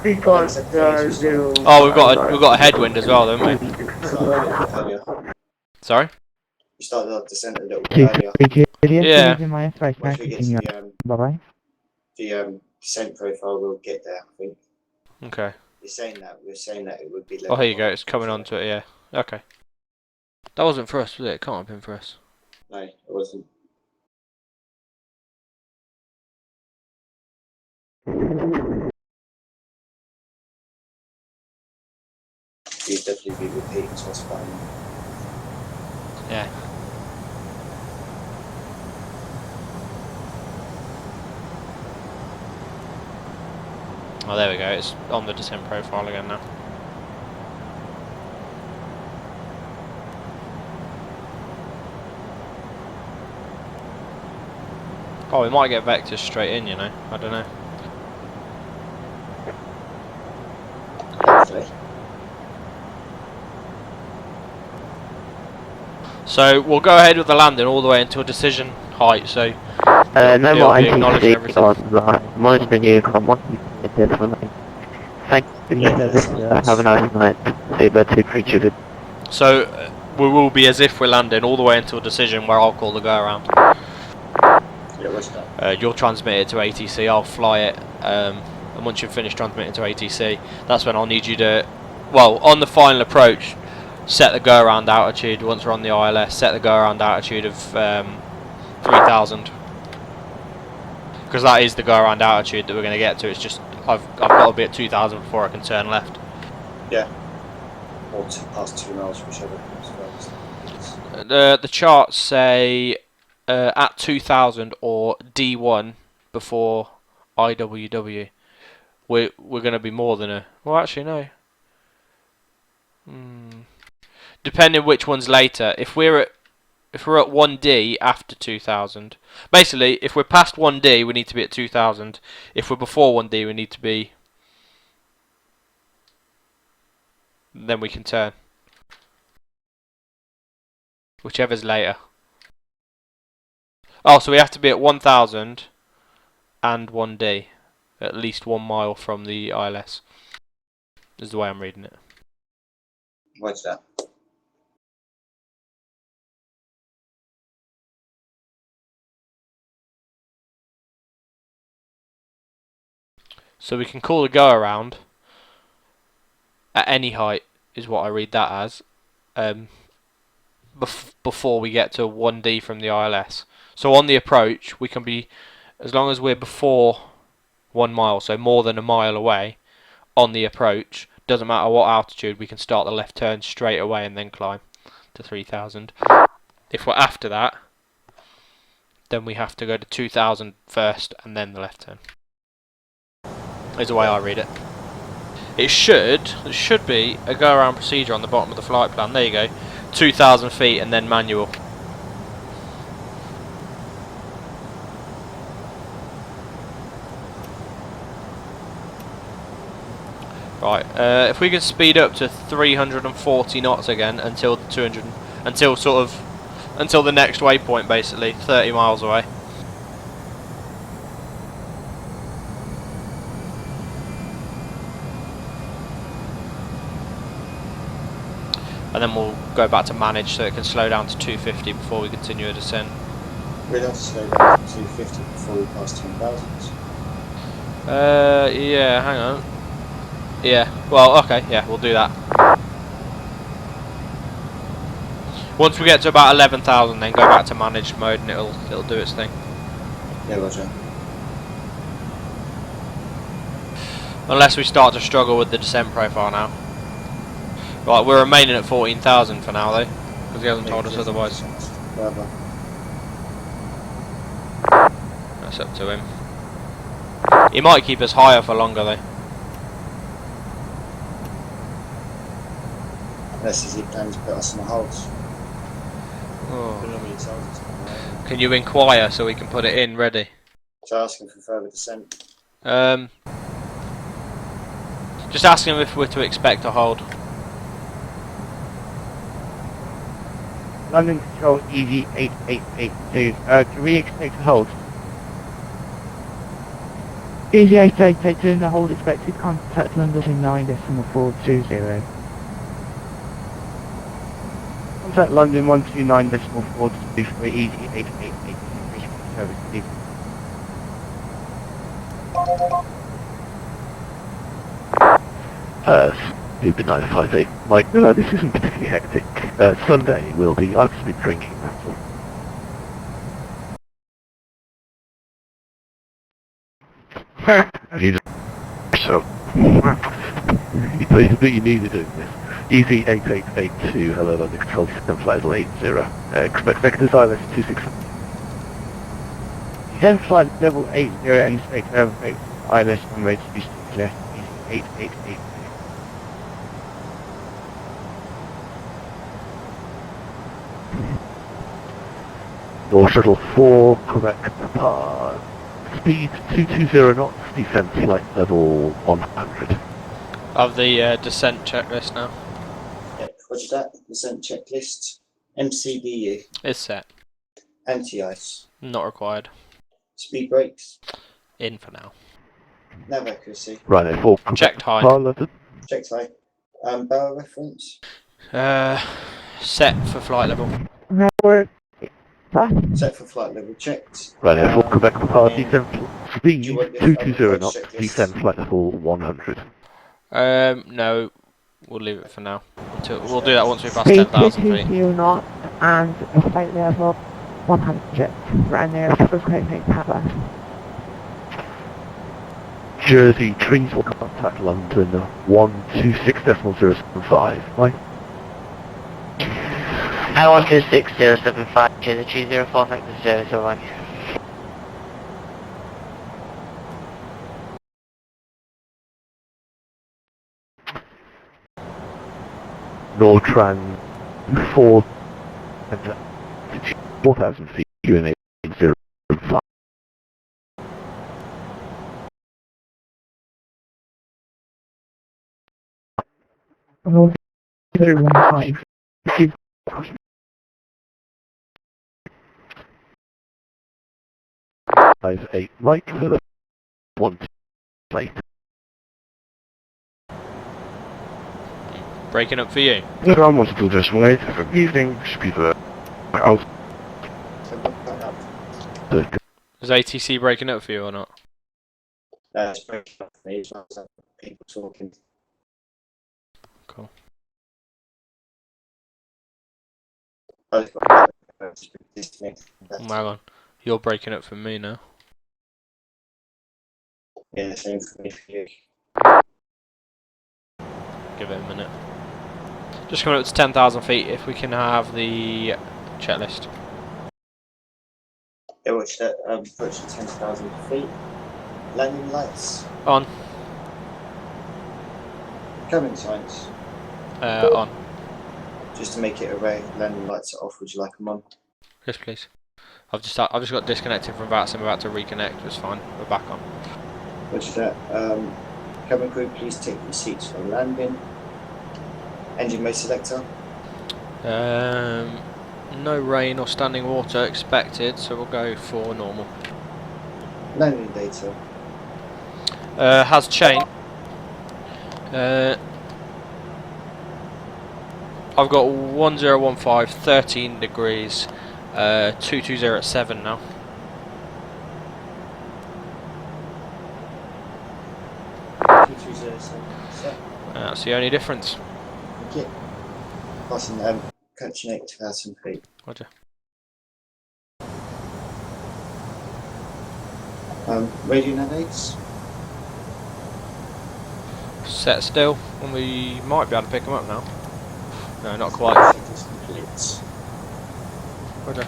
Because Oh, we've got a headwind as well, don't we? Sorry. You started our descent a little bit earlier. 230, Yeah. Once we get to Bye bye. the descent profile, we'll get there. I think. Okay. We're saying that it would be. Oh, here you go. It's coming onto it. Yeah. Okay. That wasn't for us, was it? It can't have been for us. No, it wasn't. You'd definitely be repeating to us fine. Yeah. Oh, there we go. It's on the descent profile again now. Oh, we might get vectors straight in, you know. I don't know. Hopefully. So we'll go ahead with the landing all the way until decision height. So no it'll more be acknowledging everything. monitoring you, come on. Thank you, have a nice night. Saber to creature. So we will be as if we're landing all the way until decision, where I'll call the go around. Yeah, what's that? You'll transmit it to ATC. I'll fly it, and once you've finished transmitting to ATC, that's when I'll need you to, well, on the final approach, set the go around altitude. Once we're on the ILS, set the go around altitude of 3,000, because that is the go around altitude that we're going to get to. It's just I've got to be at 2,000 before I can turn left. Yeah. Or past 2 miles, whichever comes first. The charts say at 2,000 or D1 before IWW. We're going to be more than a. Well, actually no. Depending which one's later. If we're at 1D after 2,000, basically, if we're past 1D, we need to be at 2,000. If we're before 1D, we need to be. Then we can turn. Whichever's later. Oh, so we have to be at 1,000 and 1D, at least 1 mile from the ILS. Is the way I'm reading it. What's that? So we can call the go around at any height, is what I read that as. before we get to 1D from the ILS. So on the approach, we can be, as long as we're before 1 mile, so more than a mile away, on the approach, doesn't matter what altitude, we can start the left turn straight away and then climb to 3000. If we're after that, then we have to go to 2000 first and then the left turn. Is the way I read it. It should be a go around procedure on the bottom of the flight plan. There you go. 2000 feet and then manual. Right, if we can speed up to 340 knots again until the 200, until the next waypoint, basically 30 miles away. And then we'll go back to manage so it can slow down to 250 before we continue a descent. We'd have to slow down to 250 before we pass 10,000. Yeah, hang on. Yeah, well, okay, yeah, we'll do that. Once we get to about 11,000, then go back to managed mode and it'll do its thing. Yeah, roger. Unless we start to struggle with the descent profile now. Right, we're remaining at 14,000 for now though, because he hasn't told us otherwise. Whatever. That's up to him. He might keep us higher for longer though. Unless he plans to put us on a hold. Oh. Can you inquire so we can put it in ready? So asking for further descent. Just ask him if we're to expect a hold. London Control EZY8882. Can we expect a hold? EZY8882 in the hold expected. Contact London in 9.420. Contact London 129.423 EZY8882 service. Please. Stupid 958. Mike, no, this isn't particularly hectic. Sunday will be, I've just been drinking, that's all. So, you need to do this. EZY8882, hello, London Control System Flight 80. Expect vectors ILS 26. Then flight level 80 and expect ILS runway 26 left EZY8882. Door Shuttle 4, correct path. Speed 220 knots, descent flight level 100. Of the descent checklist now. Yep, roger that. Descent checklist. MCBU. It's set. Anti-ice. Not required. Speed brakes. In for now. Nav accuracy. Right, 4, Checked high. London. Checked high. Barrel reference. Set for flight level. Network. Set for flight level checked. Right, 4, Quebec path, descent speed do you want this 220 knots, checklist? descent flight level 100. No, we'll leave it for now. We'll do that once we pass Speed 10,000 feet. 220 knots and a flight level 100. Right there, frequency cover. Jersey, trees will contact London 126.075. Right? 126.075 to the 204 001. Nortran 4 and 4,000 feet, UNA 05. Roll 015. 58, Mike for the 1 plate. Breaking up for you. Good on multiple decimal rate for using speeder. I'll So look that up. Is ATC breaking up for you or not? It's breaking up for me as well as people talking. Cool. I've got disconnected. Hang on. You're breaking up from me now. Yeah, same for me for you. Give it a minute. Just coming up to 10,000 feet if we can have the checklist. Yeah, watch that. Approaching 10,000 feet. Landing lights. On. Cabin signs. On. Just to make it array. Landing lights are off. Would you like them on? Yes, please. I've just got disconnected from VATSIM. I'm about to reconnect. It's fine. We're back on. Watch that. Cabin crew, please take your seats for landing. Engine mode selector. No rain or standing water expected, so we'll go for normal. Landing data. Has changed. I've got 1015, 13 degrees, 220 at 7 now. That's the only difference. Okay. Passing catching 8,000 feet. Roger. Radio navigates. Set still, and we might be able to pick them up now. No, not quite. Complete. Roger.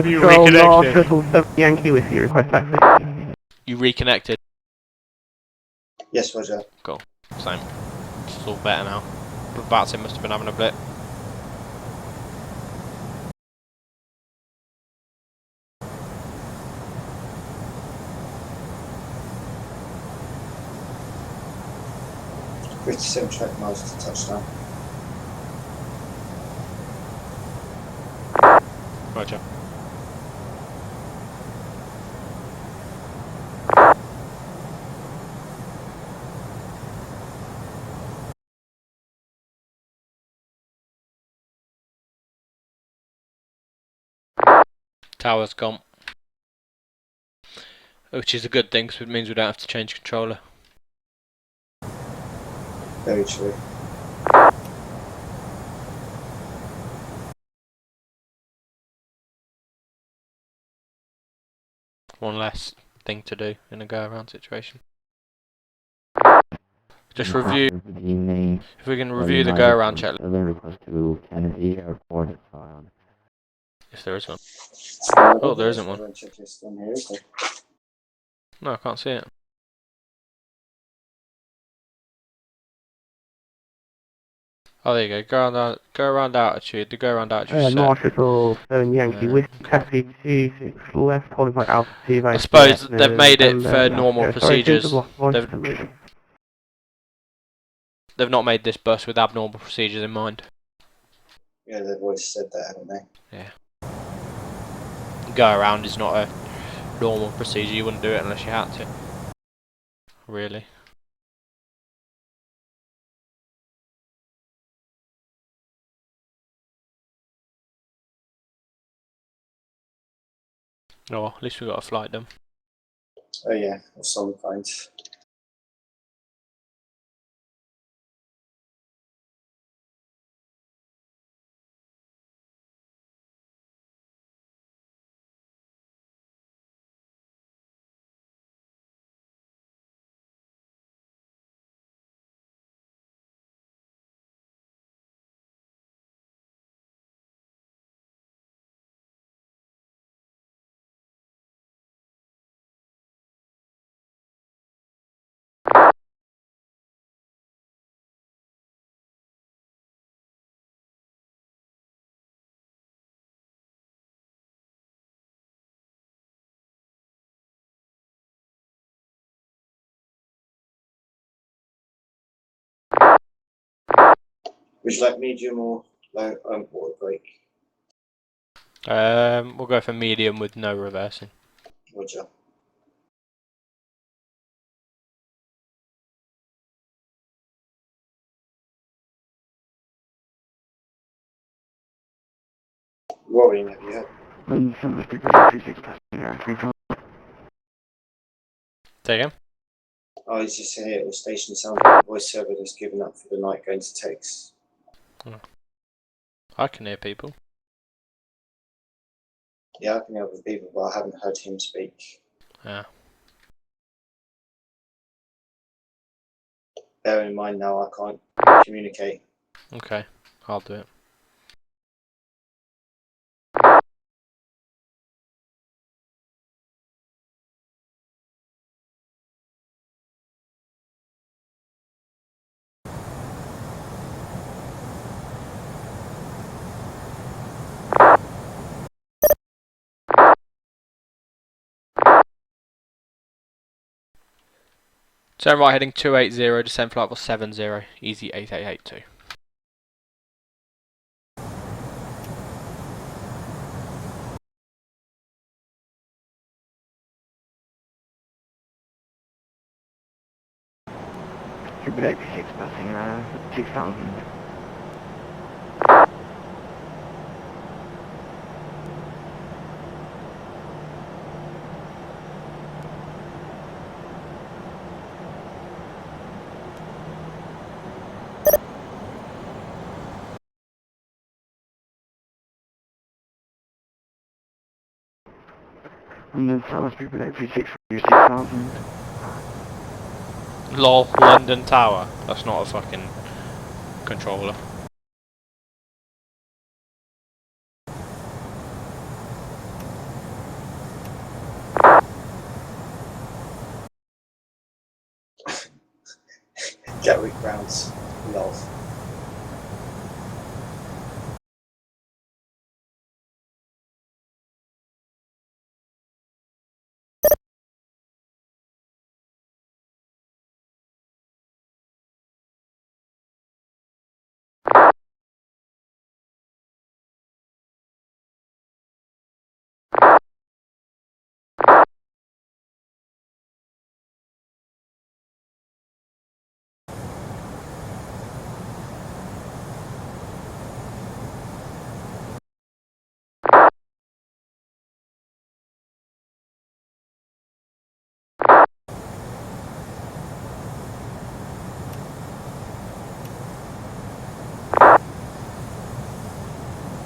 You reconnected. Yankee with you. You reconnected. Yes, Roger. Cool. Same. It's all better now. The VATSIM must have been having a blip. British 7 track miles to touchdown. Roger. Tower's gone. Which is a good thing, because it means we don't have to change controller. Very true. One less thing to do in a go-around situation. Just review. If we can review the go-around checklist. To Kennedy Airport at Zion. If there is one. Oh, there isn't one. Checklist on here, is there? No, I can't see it. Oh, there you go. Go around altitude. The go around altitude set. Marshall 7 Yankee with taxi 26 left, qualified altitude. I suppose they've made it for normal procedures. They've not made this bus with abnormal procedures in mind. Yeah, they've always said that, haven't they? Yeah. Go around is not a normal procedure. You wouldn't do it unless you had to. Really. Oh, well, at least we got a flight done. Oh yeah, of some kind. Would you like medium or low water brake? We'll go for medium with no reversing. Roger. Worrying, have you had? Say again? Oh, he's just here at the station. Sounds like the voice server has given up for the night, going to text. I can hear people. Yeah, I can hear other people, but I haven't heard him speak. Yeah. Bear in mind now, I can't communicate. Okay, I'll do it. Turn right heading 280, descend flight level 70, EZY8882. Super 86 passing 6000. And then South Super 86 for 6000. LOL, London Tower. That's not a fucking controller. Gatwick grounds. Lol.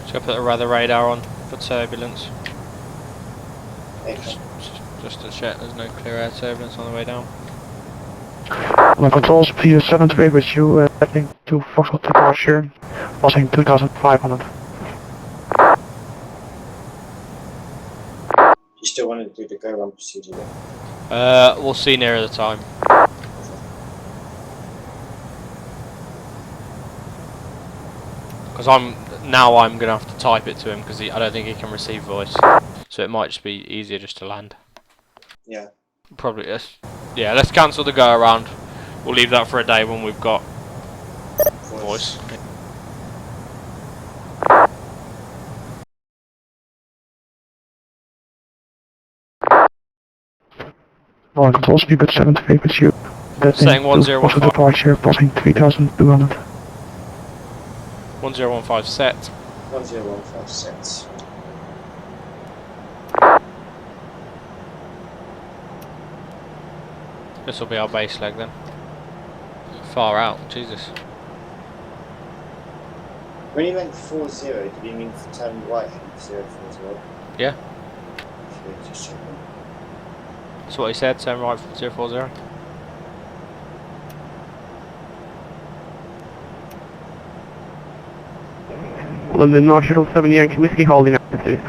Just gonna put the weather radar on for turbulence. Okay. Just to check there's no clear air turbulence on the way down. My controls PS7 to be with you, heading to Foxtrot departure, passing 2500. You still want to do the go run procedure then? We'll see nearer the time. Because I'm gonna have to type it to him because I don't think he can receive voice. So it might just be easier just to land. Yeah. Probably yes. Yeah, let's cancel the go around. We'll leave that for a day when we've got voice. My controls to be 7 to be with you, Setting heading to Foxtrot 1015. departure, passing 3200. 1015 set. 1015 sets. This will be our base leg then. Far out, Jesus. When you went 40, did you mean to turn right hand 040? Yeah, Okay, just checking. that's what he said. Turn right 040. London National 7 Yankee Whiskey holding altitude.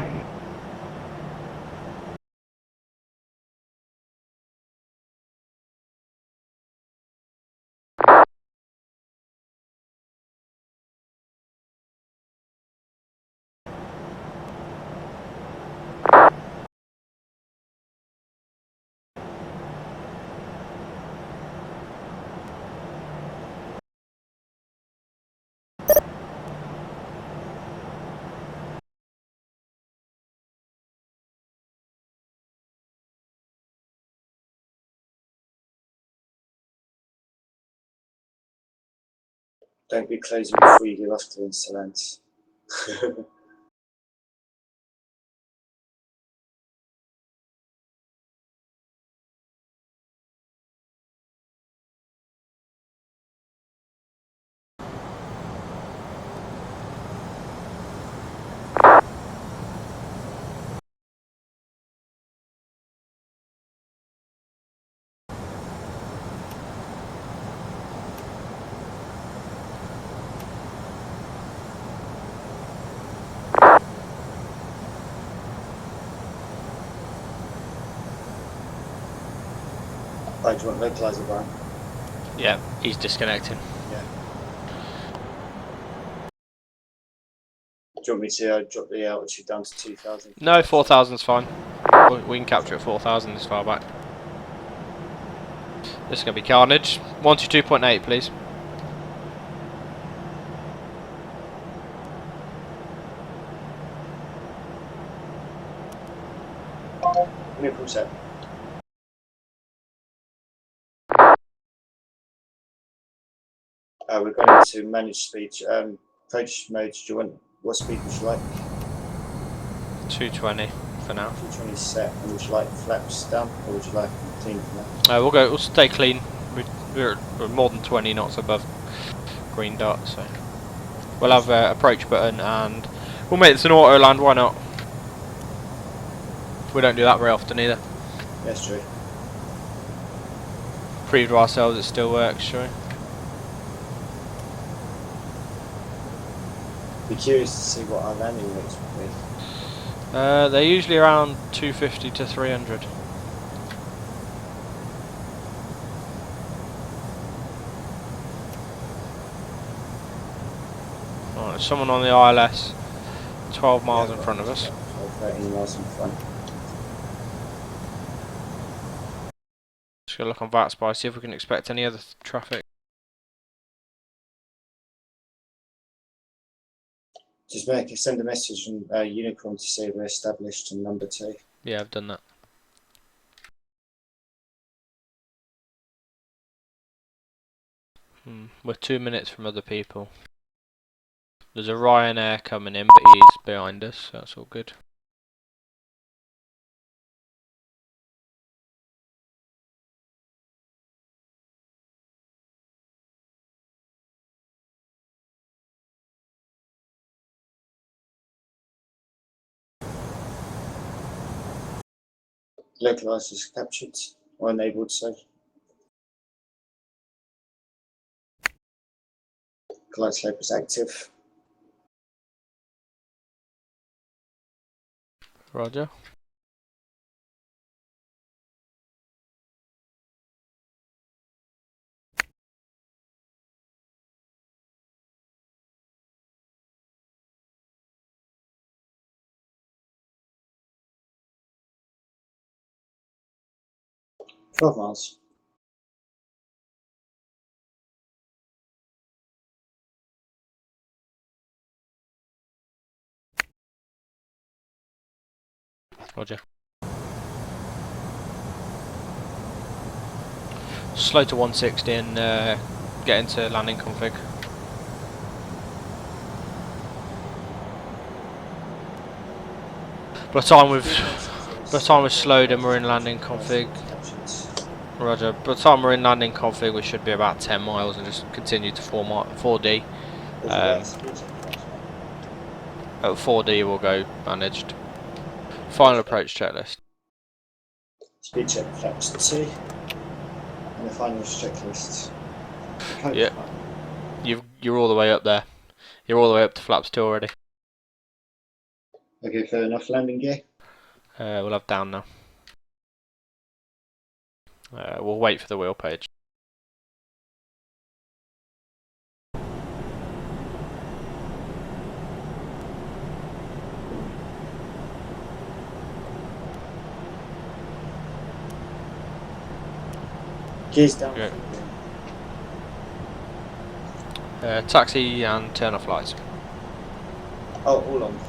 Don't be closing before you get off to Insolence. Right, do you want localizer, Brian? Yeah, he's disconnecting. Yeah. Do you want me to drop the altitude down to 2,000? No, 4,000's fine. We can capture at 4,000 this far back. This is going to be carnage. 122.8, please. Give me a full set. We're going to manage speed. Approach mode, do you want, what speed would you like? 220 for now. 220 set, and would you like flaps down, or would you like clean for now? We'll stay clean. We're more than 20 knots above green dot, so we'll have approach button, and we'll make this an auto land. Why not? We don't do that very often either. That's true. Prove to ourselves it still works, shall we? Be curious to see what our landing rates would be. They're usually around 250 to 300. Oh, there's someone on the ILS, 12 miles in front of us. 13 miles in front. Just gonna look on VATSIM, see if we can expect any other traffic. Just send a message from Unicorn to say we're established on number 2. Yeah, I've done that. We're 2 minutes from other people. There's a Ryanair coming in, but he's behind us, so that's all good. Localizers captured or enabled, so. Glide slope is active. Roger. — 12 miles. Roger. Slow to 160 and get into landing config. By the time we've slowed and we're in landing config. Roger. By the time we're in landing config, we should be about 10 miles and just continue to 4D. At 4D we'll go managed. Final approach checklist. Speed check flaps 2. And the final checklist. Yeah. You're all the way up there. You're all the way up to flaps 2 already. Okay, fair enough. Landing gear. We'll have down now. We'll wait for the wheel page. Gears down. Okay. Taxi and turn off lights. Oh, all on.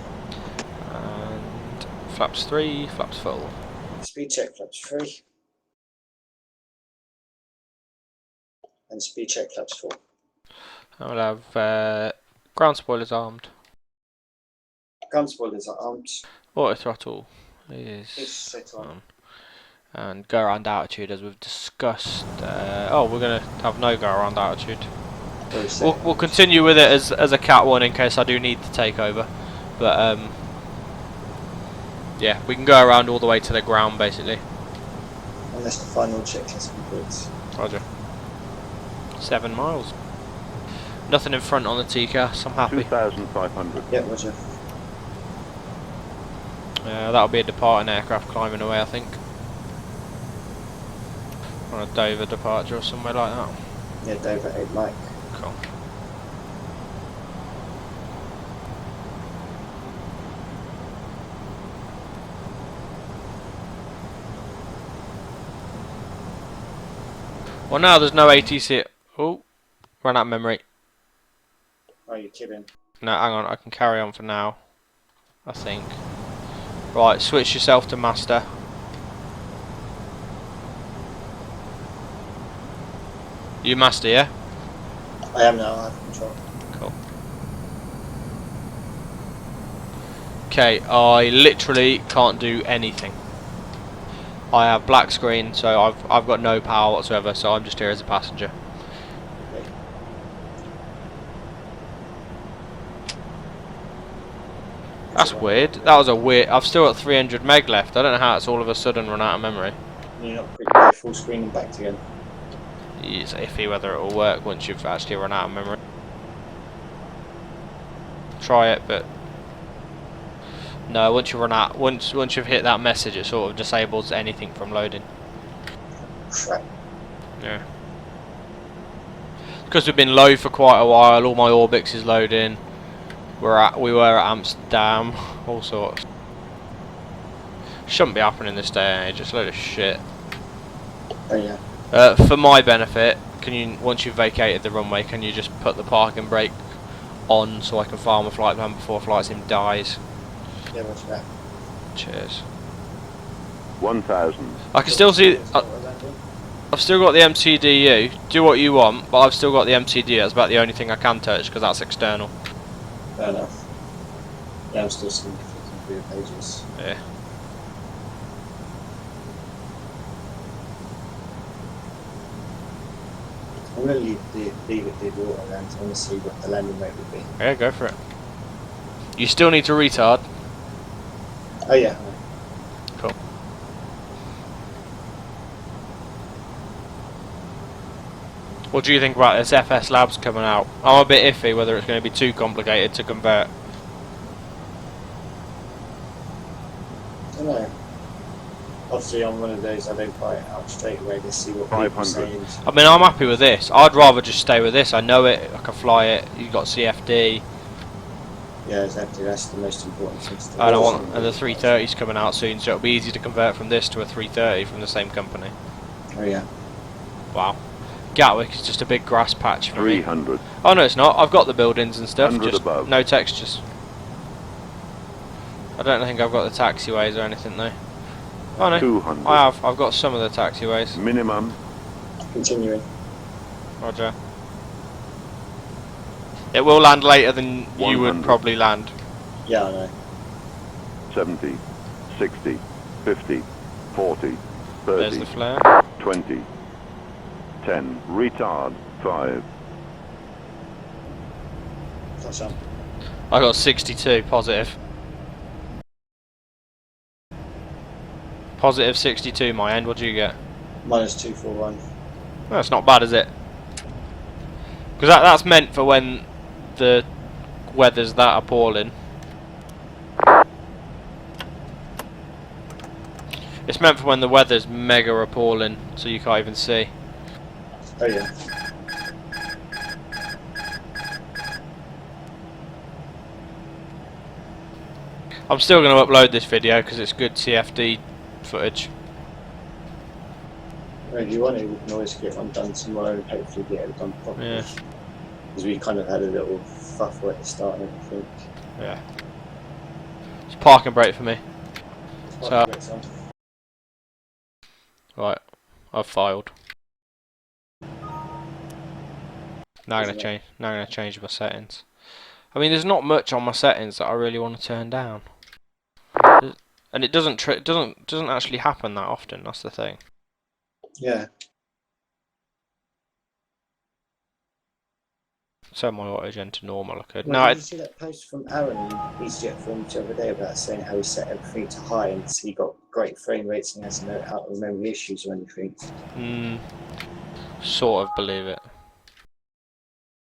And flaps 3, flaps full. Speed check flaps 3. And speed check flaps 4. And we'll have ground spoilers armed. Gun spoilers are armed. Auto throttle is Set on. and go around altitude as we've discussed. Oh, we're going to have no go around altitude. We'll continue with it as a Cat 1 in case I do need to take over. But yeah, we can go around all the way to the ground basically. Unless the final checklist completes. Roger. 7 miles. Nothing in front on the TCAS, I'm happy. 2,500. Yeah, Roger. That'll be a departing aircraft climbing away, I think. On a Dover departure or somewhere like that. Yeah, Dover 8 Mike. Cool. Well, now there's no ATC. Oh, ran out of memory. Oh, you're kidding. No, hang on, I can carry on for now, I think. Right, switch yourself to master. You master, yeah? I am now, I have control. Cool. Okay, I literally can't do anything. I have black screen, so I've got no power whatsoever, so I'm just here as a passenger. Okay. That's weird. That was a weird. I've still got 300 meg left. I don't know how it's all of a sudden run out of memory. You're not quick go full screen and back again. It's iffy whether it will work once you've actually run out of memory. Try it, but no. Once you run out, once you've hit that message, it sort of disables anything from loading. Crap. Yeah. Because we've been low for quite a while. All my Orbix is loading. We were at Amsterdam. All sorts. Shouldn't be happening this day and age. It's a load of shit. Oh yeah. For my benefit, can you, once you've vacated the runway, can you just put the parking brake on so I can file my flight plan before flight sim dies? Yeah, what's that? Cheers. 1,000. I can still see. I've still got the MCDU. Do what you want, but I've still got the MCDU. That's about the only thing I can touch because that's external. Fair enough. Yeah, I'm still flicking through your pages. Yeah. I'm going to leave it the water land. I want to see what the landing rate would be. Yeah, go for it. You still need to retard. Oh yeah. Cool. What do you think about this FS Labs coming out? I'm a bit iffy whether it's going to be too complicated to convert. I don't know. Obviously, on one of those, I don't buy it out straight away to see what people 500. say. I mean, I'm happy with this. I'd rather just stay with this. I know it. I can fly it. You got CFD. Yeah, exactly. That's the most important thing to do. And I want, and the 330's coming out soon, so it'll be easy to convert from this to a 330 from the same company. Oh yeah. Wow. Gatwick is just a big grass patch for me. 300. Oh no, it's not. I've got the buildings and stuff, 100 just above. no textures. I don't think I've got the taxiways or anything though. Oh no, 200. I have. I've got some of the taxiways. Minimum. Continuing. Roger. It will land later than you would 100. probably land. Yeah, I know. 70. 60. 50. 40. There's 30. the flare. 20. 10. Retard. 5. Touch on. I got 62 positive. Positive 62 my end. What do you get? -241. That's not bad, is it? Because that's meant for when the weather's that appalling. It's meant for when the weather's mega appalling, so you can't even see. Oh yeah. I'm still going to upload this video because it's good CFD footage. Well, if you want it, we can always get one done tomorrow and hopefully get it done properly. Yeah. Because we kind of had a little fuffle at the start and everything. Yeah. It's parking brake for me. So- Right, I've filed. Now I'm going to change. Now I'm going to change my settings. I mean, there's not much on my settings that I really want to turn down, and it doesn't actually happen that often. That's the thing. Yeah. Set my autogen to normal. I could. Well, No, did you see that post from Aaron in EasyJet Form the other day about saying how he set everything to high and he got great frame rates and has no out of memory issues or anything? sort of believe it.